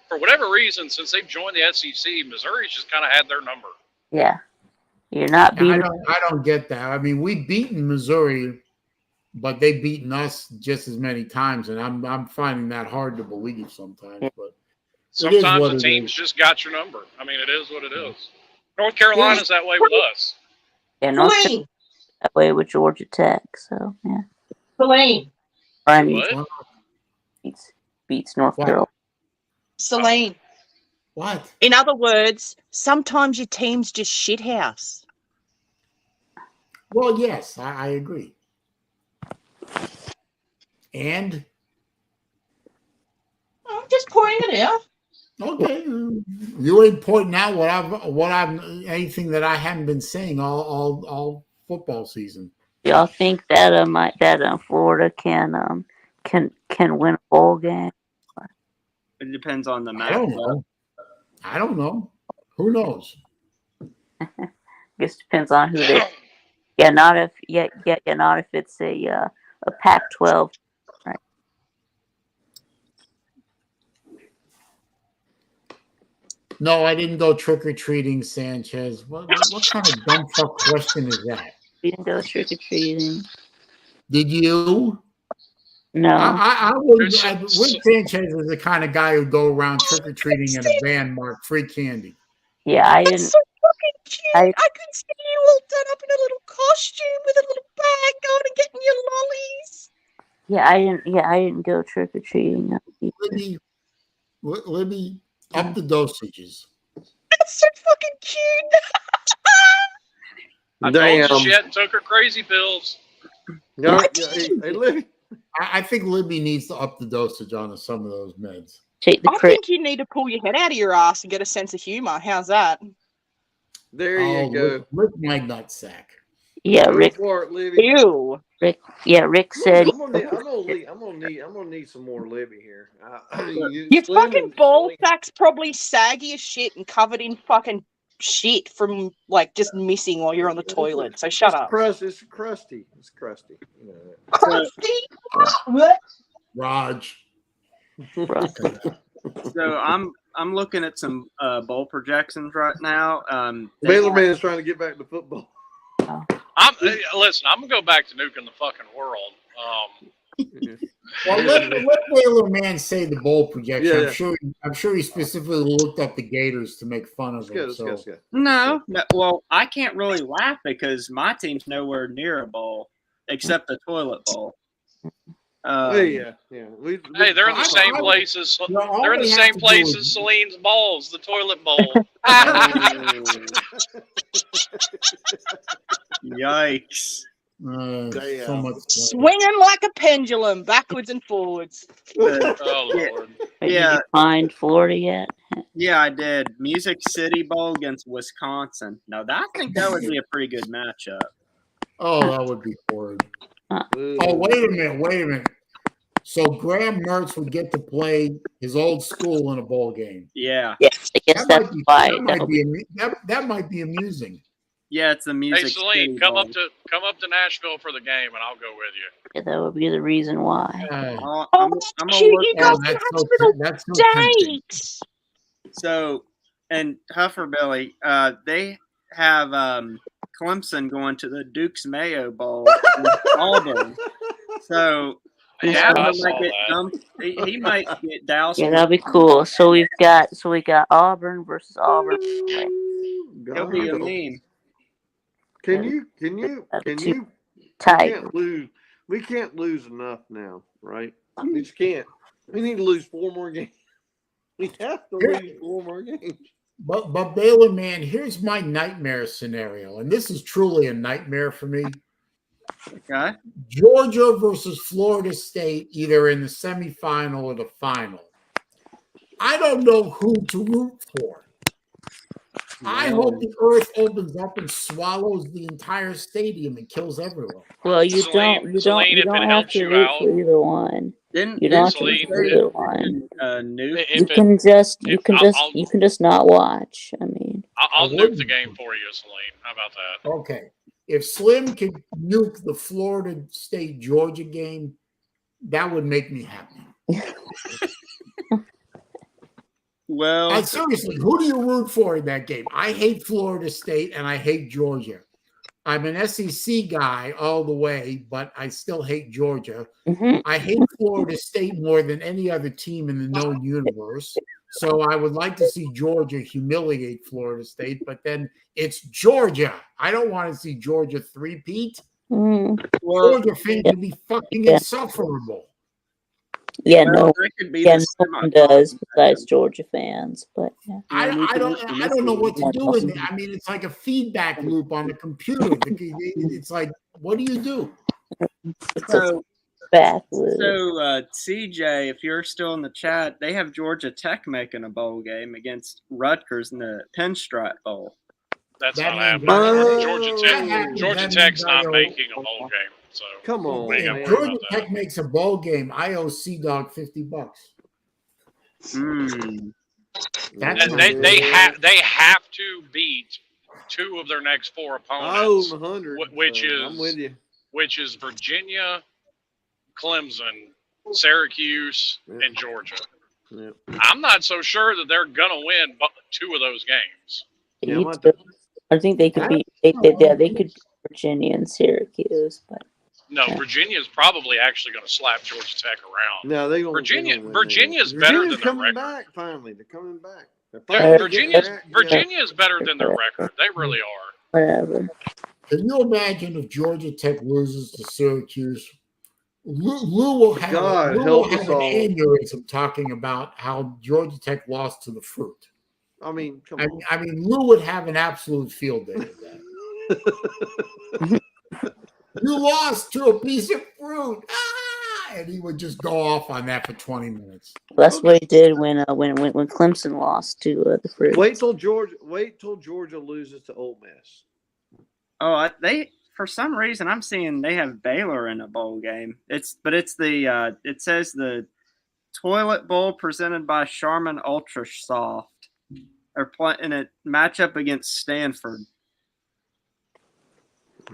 for whatever reason, since they've joined the SEC, Missouri's just kind of had their number. Yeah. You're not beating. I don't get that. I mean, we've beaten Missouri, but they've beaten us just as many times, and I'm finding that hard to believe sometimes. Yeah. But Sometimes what the it team's is. just got your number. I mean, it is what it is. North Carolina's that way with us. Yeah, North Carolina that way with Georgia Tech. So yeah. Celine. I mean, What? beats North What? Carolina. Celine. What? In other words, sometimes your team's just shithouse. Well, yes, I agree. And I'm just pointing it out. okay, you ain't pointing out what I've anything that I haven't been saying all football season. Y'all think that Florida can win a bowl game? It depends on the I match. don't know. Who knows? Guess depends on who they. Yeah, not if it's a Pac-12. Right. No, I didn't go trick or treating, Sanchez. What kind of dumb fuck question is that? We didn't go trick or treating. Did you? No. I wouldn't. Rick Sanchez is the kind of guy who'd go around trick or treating in a van marked free candy. Yeah, I That's didn't. so fucking cute. I- I could see you all done up in a little costume with a little bag going and getting your lollies. Yeah, I didn't go trick or treating. Libby, up the dosages. That's so fucking cute. I told you she hadn't took her crazy pills. Hey, Libby. I think Libby needs to up the dosage on some of those meds. Take the I credit. think you need to pull your head out of your ass and get a sense of humor. How's that? There you go. Rick my nutsack. Yeah, Go Rick. for it, Libby. Ew. Rick said. I'm gonna need some more Libby here. Your fucking ball sack's probably saggy as shit and covered in fucking shit from like just missing while you're on the toilet. So shut up. It's crusty. It's crusty. You know that. Crusty. Raj. So I'm looking at some bowl projections right now. Baylor man's trying to get back to football. Listen, I'm gonna go back to nuking the fucking world. Well, let Baylor man say the bowl projection. Yeah. I'm sure he specifically looked up the Gators to make fun of them. Let's go. No. Well, I can't really laugh because my team's nowhere near a bowl except the toilet bowl. Yeah. Hey, they're in the same places. They're in the same place as Celine's balls, the toilet bowl. Yikes! So much Swinging like a pendulum, backwards and forwards. Oh Lord! Did you find Florida yet? Yeah, I did. Music City Bowl against Wisconsin. Now, I think that would be a pretty good matchup. Oh, that would be horrid. Oh, wait a minute. So Graham Mertz would get to play his old school in a bowl game. Yeah. Yes, I guess That that's why. that might be amusing. Yeah, it's the Hey, music. Saleen, City come Bowl. up to Nashville for the game, and I'll go with you. Yeah, that would be the reason why. Oh, I'm Oh, gonna cute, look you at got that's so tempting. dates. So, and Huffer Billy, they have Clemson going to the Duke's Mayo Bowl in Auburn. So, Yeah, Adam I might saw get that. dumped. He might get doused. Yeah, with- that'd be cool. So we got Auburn versus Auburn. He'll be a meme. Can you Tight. can't lose. We can't lose enough now, right? We just can't. We need to lose 4 more games. We have to lose 4 more games. But Baylor, man, here's my nightmare scenario, and this is truly a nightmare for me. Okay. Georgia versus Florida State, either in the semifinal or the final. I don't know who to root for. I hope the earth opens up and swallows the entire stadium and kills everyone. Well, you Saleen, if don't it have helps to you root out, for either one. Didn't You don't have to Saleen, root for either one. Nuke. You can just not watch. I mean, I'll nuke the game for you, Saleen. How about that? Okay. If Slim can nuke the Florida State Georgia game, that would make me happy. Well, Seriously, who do you root for in that game? I hate Florida State and I hate Georgia. I'm an SEC guy all the way, but I still hate Georgia. I hate Florida State more than any other team in the known universe. So I would like to see Georgia humiliate Florida State, but then it's Georgia. I don't want to see Georgia three-peat. Georgia fans would be fucking insufferable. yeah, well, no, that could be yeah, the no one does besides Georgia fans. But yeah. I don't know what to do in there. I mean, it's like a feedback loop on the computer. It's like, what do you do? So, Backwards. CJ, if you're still in the chat, they have Georgia Tech making a bowl game against Rutgers in the Pinstripe Bowl. That's That not means- happening. Georgia Tech's not making a bowl game. So Come on, we ain't gotta If worry Georgia about that. Tech makes a bowl game, I owe C-Dog $50. That's And not they have to beat 2 of their next 4 I owe opponents, them 100. which I'm with you. is Virginia, Clemson, Syracuse, and Georgia. Yep. I'm not so sure that they're gonna win 2 of those games. Yeah, I think they could beat. They could beat Virginia and Syracuse, but No, Virginia's probably actually going to slap Georgia Tech around. No, they Virginia's better than their coming record. back. Finally, they're coming back. Virginia's better than their record. They really are. whatever. Can you imagine if Georgia Tech loses to Syracuse? Lou will have, God, an help us all. aneurysm talking about how Georgia Tech lost to the fruit. I mean, come on. I mean, Lou would have an absolute field day of that. You lost to a piece of fruit. And he would just go off on that for 20 minutes. That's what he did when Clemson lost to the fruit. Wait till Georgia loses to Ole Miss. Oh, for some reason I'm seeing they have Baylor in a bowl game. It says the Toilet Bowl presented by Charmin Ultra Soft. They're playing a matchup against Stanford.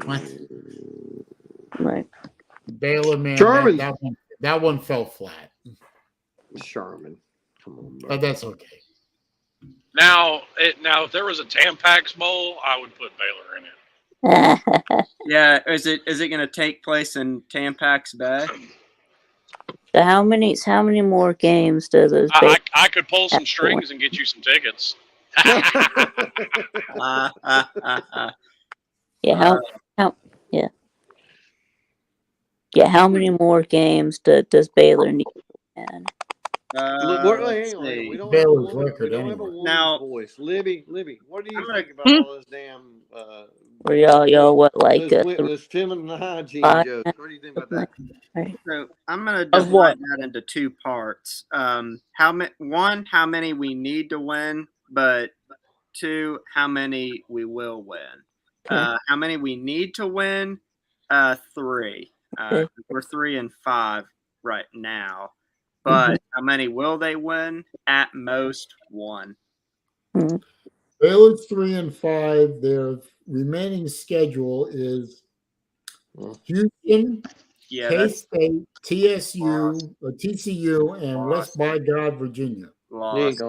What? Right. Baylor, man, Charmin. that one fell flat. Charmin. Come on, bro. But that's okay. Now, if there was a Tampax Bowl, I would put Baylor in it. Yeah, is it going to take place in Tampax Bay? So how many more games does those? I could pull some strings and get you some tickets. Yeah. How many more games does Baylor need to win? Let's see. We don't Baylor's have a record woman, anyway. Now- voice. Libby, what do you think about all this damn Or y'all what like those feminine hygiene five- jokes? What do you think about that? So I'm going to Of divide what? that into 2 parts. How many we need to win, but 2, how many we will win. Okay. How many we need to win? 3. Okay. We're 3 and 5. right now. But how many will they win? At most one. Baylor's 3-5. Their remaining schedule is Houston, Yeah, K-State, TSU, or TCU, and West by God, Virginia. lost.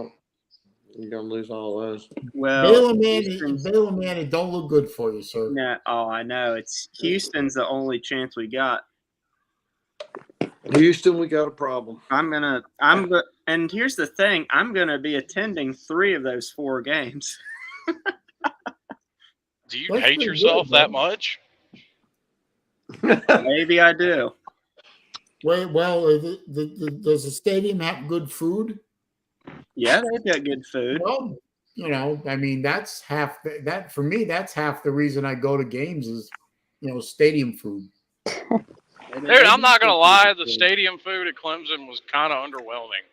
You're gonna lose all those. Baylor Well, man, Houston's- Baylor man, it don't look good for you, sir. no, I know. It's Houston's the only chance we got. Houston, we got a problem. And here's the thing: I'm gonna be attending 3 of those 4 games. Do you That's hate pretty yourself good, that man. much? Maybe I do. Well, does the stadium have good food? Yeah, they've got good food. Well, I mean, that's half that for me. That's half the reason I go to games is, stadium food. Dude, I'm not gonna lie. The stadium food at Clemson was kind of underwhelming.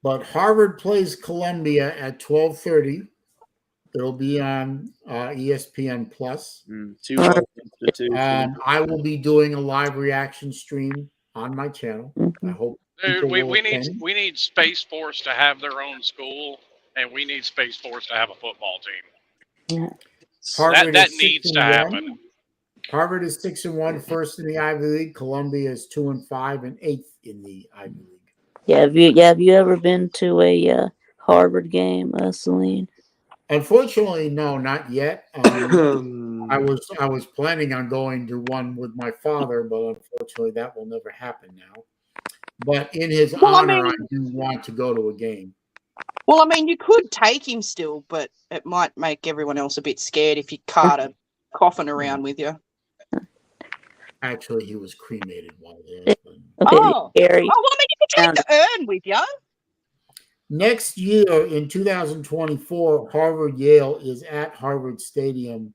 But Harvard plays Columbia at 12:30. It'll be on ESPN Plus. 2 institutions. I will be doing a live reaction stream on my channel. I hope. Dude, people will we attend. need Space Force to have their own school, and we need Space Force to have a football team. Harvard That is needs to 6-1. happen. Harvard is 6-1, first in the Ivy League. Columbia is 2-5 and 8th in the Ivy League. Yeah, have you ever been to a Harvard game, Saleen? Unfortunately, no, not yet. I was planning on going to one with my father, but unfortunately, that will never happen now. But in his honor, I do want to go to a game. Well, I mean, you could take him still, but it might make everyone else a bit scared if you cart a coffin around with you. Actually, he was cremated while there. Well, I mean, you could take the urn with you. Next year, in 2024, Harvard-Yale is at Harvard Stadium.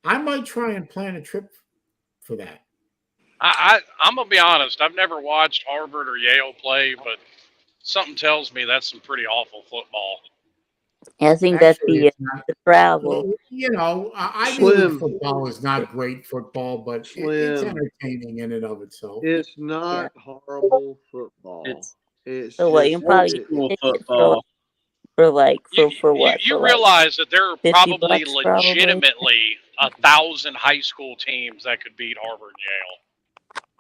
I might try and plan a trip for that. I'm gonna be honest. I've never watched Harvard or Yale play, but something tells me that's some pretty awful football. I think that's the travel. Ivy League football is not great football, but it's entertaining in and of itself. It's not horrible football. It's so what you probably football. For what? You realize that there are probably $50 legitimately 1,000 high school teams that could beat Harvard and Yale.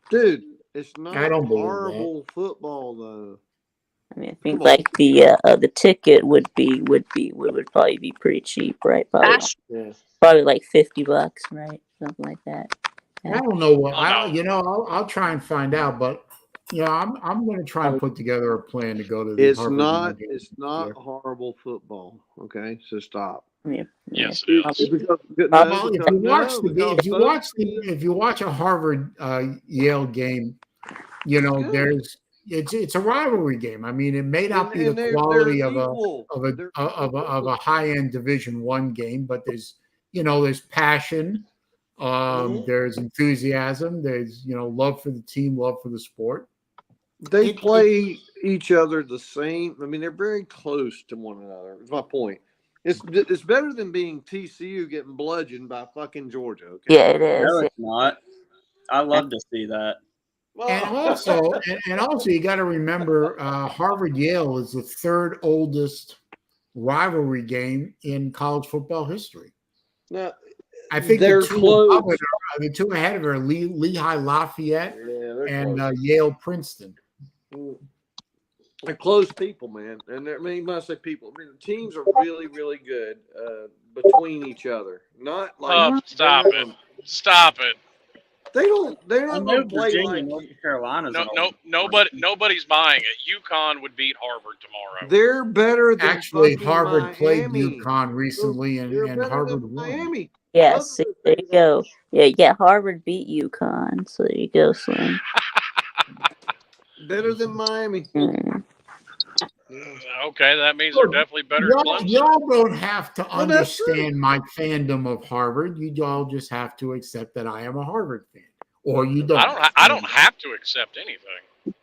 Dude, it's not I don't believe horrible football though. I mean, I think like the ticket would probably be pretty cheap, right? Probably like $50, right? Something like that. Yeah. I don't know what I'll try and find out, but I'm going to try and put together a plan to go to the Harvard game. It's not horrible football. Okay, so stop. Yes, it is. If you watch a Harvard Yale game, it's a rivalry game. I mean, it may not be the quality of a high end Division I game, but there's passion, there's enthusiasm, there's love for the team, love for the sport. They play each other the same. I mean, they're very close to one another. Is my point. It's better than being TCU getting bludgeoned by fucking Georgia. Okay? Yeah, it is. No, it's not. I love to see that. And also, you got to remember, Harvard Yale is the 3rd oldest rivalry game in college football history. Now, I think they're close. The 2 ahead of her are Lehigh Lafayette and Yale Princeton. They're close people, man. And when I say people, the teams are really, really good between each other. Not like stop it. They're not going to play like North Carolina's. Nobody's buying it. UConn would beat Harvard tomorrow. They're better than actually Harvard Miami. played UConn recently, and Harvard won. Miami. Yes, there you go. Yeah. Harvard beat UConn, so there you go, Slim. Better than Miami. Okay, that means they're definitely better than Clemson. Y'all don't have to understand my fandom of Harvard. You all just have to accept that I am a Harvard fan, or you don't. I don't have to accept anything.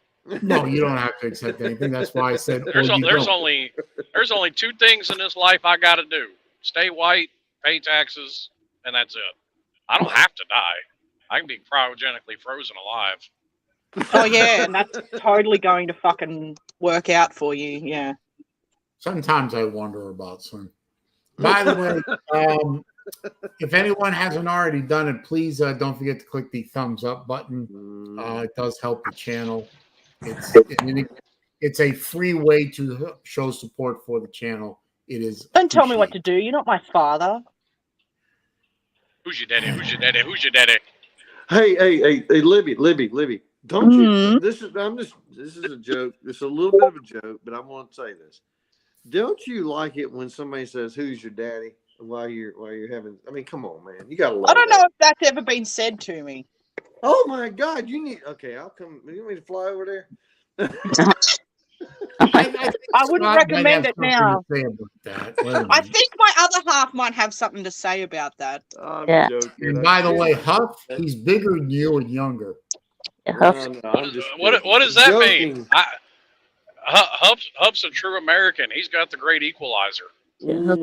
No, you don't have to accept anything. That's why I said there's only 2 things in this life I got to do: stay white, pay taxes, and that's it. I don't have to die. I can be cryogenically frozen alive. Oh yeah, and that's totally going to fucking work out for you. Yeah. Sometimes I wonder about Slim. By the way, if anyone hasn't already done it, please don't forget to click the thumbs up button. It does help the channel. It's a free way to show support for the channel. It is. Don't tell me what to do. You're not my father. Who's your daddy? Who's your daddy? Who's your daddy? Hey, Libby. Don't you? This is a joke. It's a little bit of a joke, but I want to say this. Don't you like it when somebody says, "Who's your daddy?" while you're having? I mean, come on, man. You gotta love. I don't know if that's ever been said to me. Oh my God, you need. Okay, I'll come. You want me to fly over there? I wouldn't recommend it now. I think my other half might have something to say about that. Yeah. And by the way, Huff, he's bigger than you and younger. Yeah, Huff's What does that mean? Huff's a true American. He's got the great equalizer. yeah,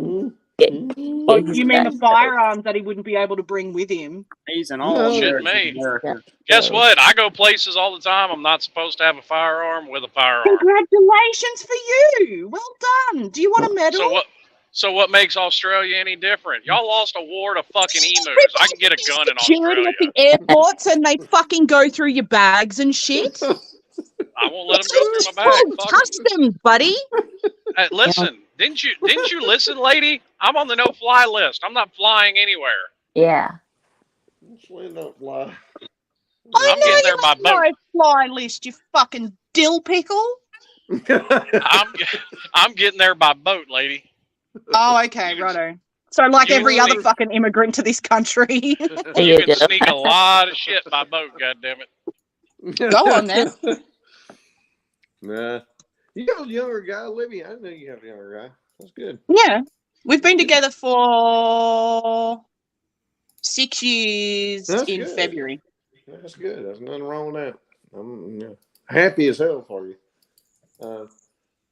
Oh, you mean the firearms that he wouldn't be able to bring with him? He's an all-American. Yeah. Guess what? I go places all the time. I'm not supposed to have a firearm with a firearm. Congratulations for you. Well done. Do you want a medal? So what makes Australia any different? Y'all lost a war to fucking emus. I can get a gun in Australia. At the airports and they fucking go through your bags and shit. I won't let them go through my bag. Customs, buddy. Listen, didn't you listen, lady? I'm on the no-fly list. I'm not flying anywhere. yeah. Don't fly. I'm getting there by boat. No-fly list, you fucking dill pickle. I'm getting there by boat, lady. Oh, okay, righto. So like every other fucking immigrant to this country. You can sneak a lot of shit by boat, goddammit. Go on then. Nah. You got a younger guy, Libby. I know you have a younger guy. That's good. Yeah. We've been together for 6 years in February. That's good. There's nothing wrong with that. I'm happy as hell for you. No,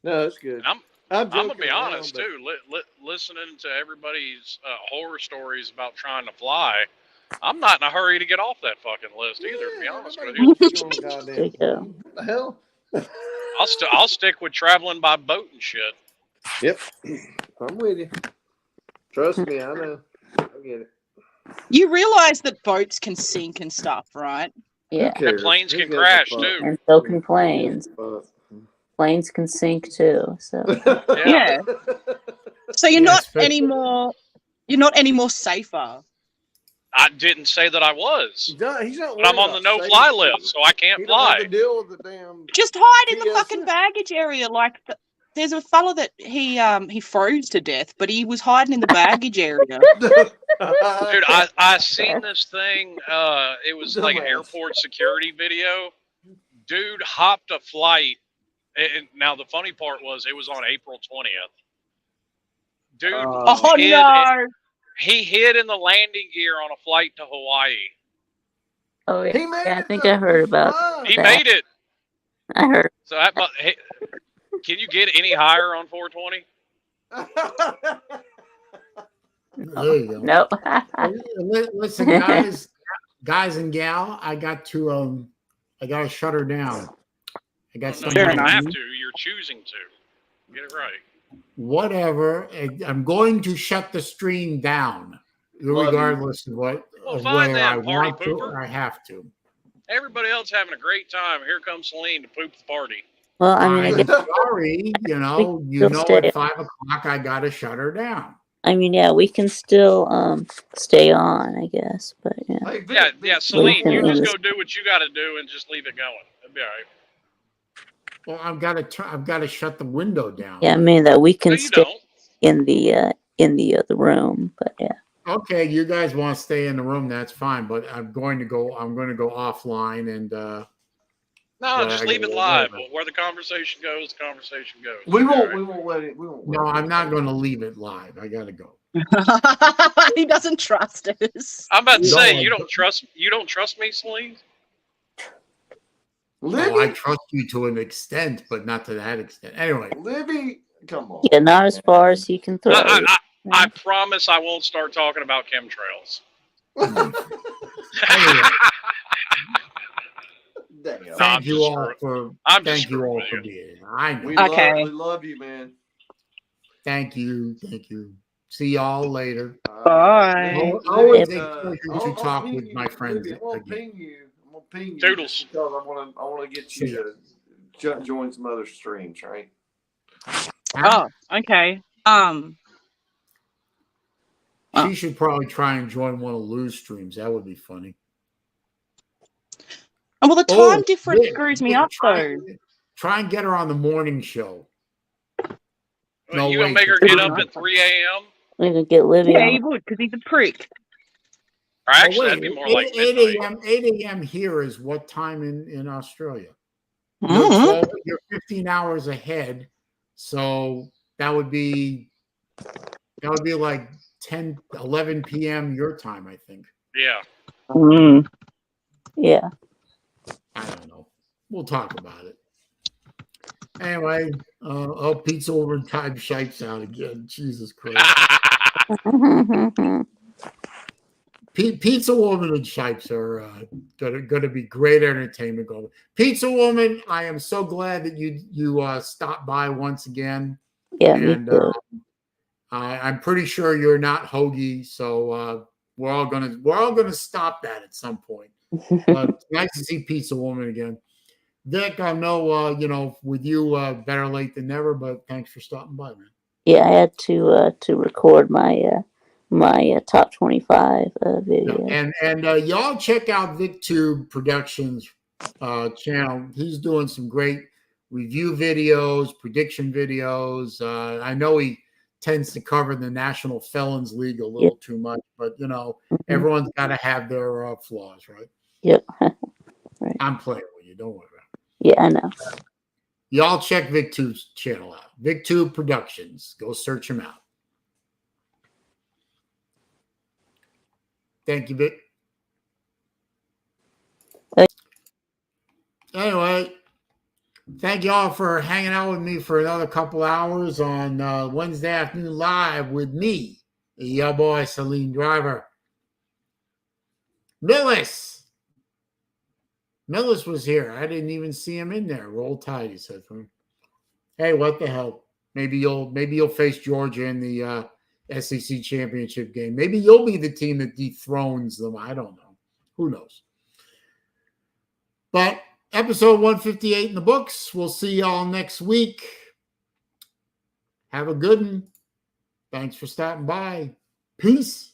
that's good. I'm gonna be honest too. Listening to everybody's horror stories about trying to fly, I'm not in a hurry to get off that fucking list either. To be honest with you, what the hell? I'll stick with traveling by boat and shit. Yep, I'm with you. Trust me, I know. I get it. You realize that boats can sink and stuff, right? Yeah. And planes can crash too. And so can planes. Planes can sink too. So yeah. So you're not any more safer. I didn't say that I was. He's not, but I'm on the no-fly list, so I can't fly. Have to deal with the damn just hide in the fucking baggage area. Like there's a fella that he froze to death, but he was hiding in the baggage area. Dude, I seen this thing. It was like an airport security video. Dude hopped a flight. And now the funny part was it was on April 20th. Dude, he hid in the landing gear on a flight to Hawaii. Oh yeah, I think I heard about that. He made it. I heard. So hey, can you get any higher on 420? There you go. Nope. Listen, guys and gal, I got to shut her down. I got you don't have to. You're choosing to. Get it right. Whatever. I'm going to shut the stream down, regardless of whether I want to or I have to. Everybody else having a great time. Here comes Saleen to poop the party. Well, I mean, I'm sorry. You know, at 5 o'clock I got to shut her down. I mean, yeah, we can still stay on, I guess, but yeah. Yeah, Saleen, you just go do what you got to do and just leave it going. It'll be all right. Well, I've got to shut the window down. Yeah, I mean that we can stay in the other room, but yeah. Okay, you guys want to stay in the room? That's fine. But I'm going to go offline and. No, just leave it live. Where the conversation goes, the conversation goes. We won't let it. No, I'm not going to leave it live. I got to go. He doesn't trust us. I'm about to say you don't trust me, Saleen. No, I trust you to an extent, but not to that extent. Anyway, Libby, come on. Yeah, not as far as he can throw. I promise I won't start talking about chemtrails. Anyway, Damn. No, I'm thank you just all screwing- for I'm just thank you screwing all with for you. being here. I know. We Okay. love you, man. Thank you. Thank you. See y'all later. Bye. Always Yep. a pleasure to talk with my friends I'm gonna again. ping you. I'm gonna ping you Toodles. because I wanna get you See ya. to join some other streams, right? Oh, okay. She should probably try and join one of Lou's streams. That would be funny. Well, the time difference Vic, screws me Vic, up, though. Try and get her on the morning show. No, You gonna wait, make her the get time- up at 3 a.m.? We're gonna get Livy Yeah, on. he would, because he's a prick. Or actually, wait, that'd be more like 8 midnight. a.m. 8 a.m. here is what time in Australia? Mhm. 12, you're 15 hours ahead, so that would be like 10, 11 p.m. your time, I think. Yeah. Mm. Yeah. I don't know. We'll talk about it. Anyway, Pizza over and time shipes out again. Jesus Christ. Pizza Woman and Shipes are going to be great entertainment going. Pizza Woman, I am so glad that you stopped by once again. Yeah, And me too. I'm pretty sure you're not hoagie, so we're all gonna stop that at some point. But nice to see Pizza Woman again. Vic, I know with you better late than never, but thanks for stopping by, man. Yeah, I had to record my my top 25 video. And y'all check out VicTube Productions channel. He's doing some great review videos, prediction videos. I know he tends to cover the National Felons League a little too much, but everyone's got to have their flaws, right? Yep. Right. I'm playing with you. Don't worry about it. Yeah, I know. Y'all check VicTube's channel out. VicTube Productions. Go search him out. Thank you, Vic. Anyway, thank y'all for hanging out with me for another couple hours on Wednesday afternoon live with me, your boy SaleenDriver. Millis was here. I didn't even see him in there. Roll Tide, he said to him. Hey, what the hell? Maybe you'll face Georgia in the SEC championship game. Maybe you'll be the team that dethrones them. I don't know. Who knows? But episode 158 in the books. We'll see y'all next week. Have a good one. Thanks for stopping by. Peace.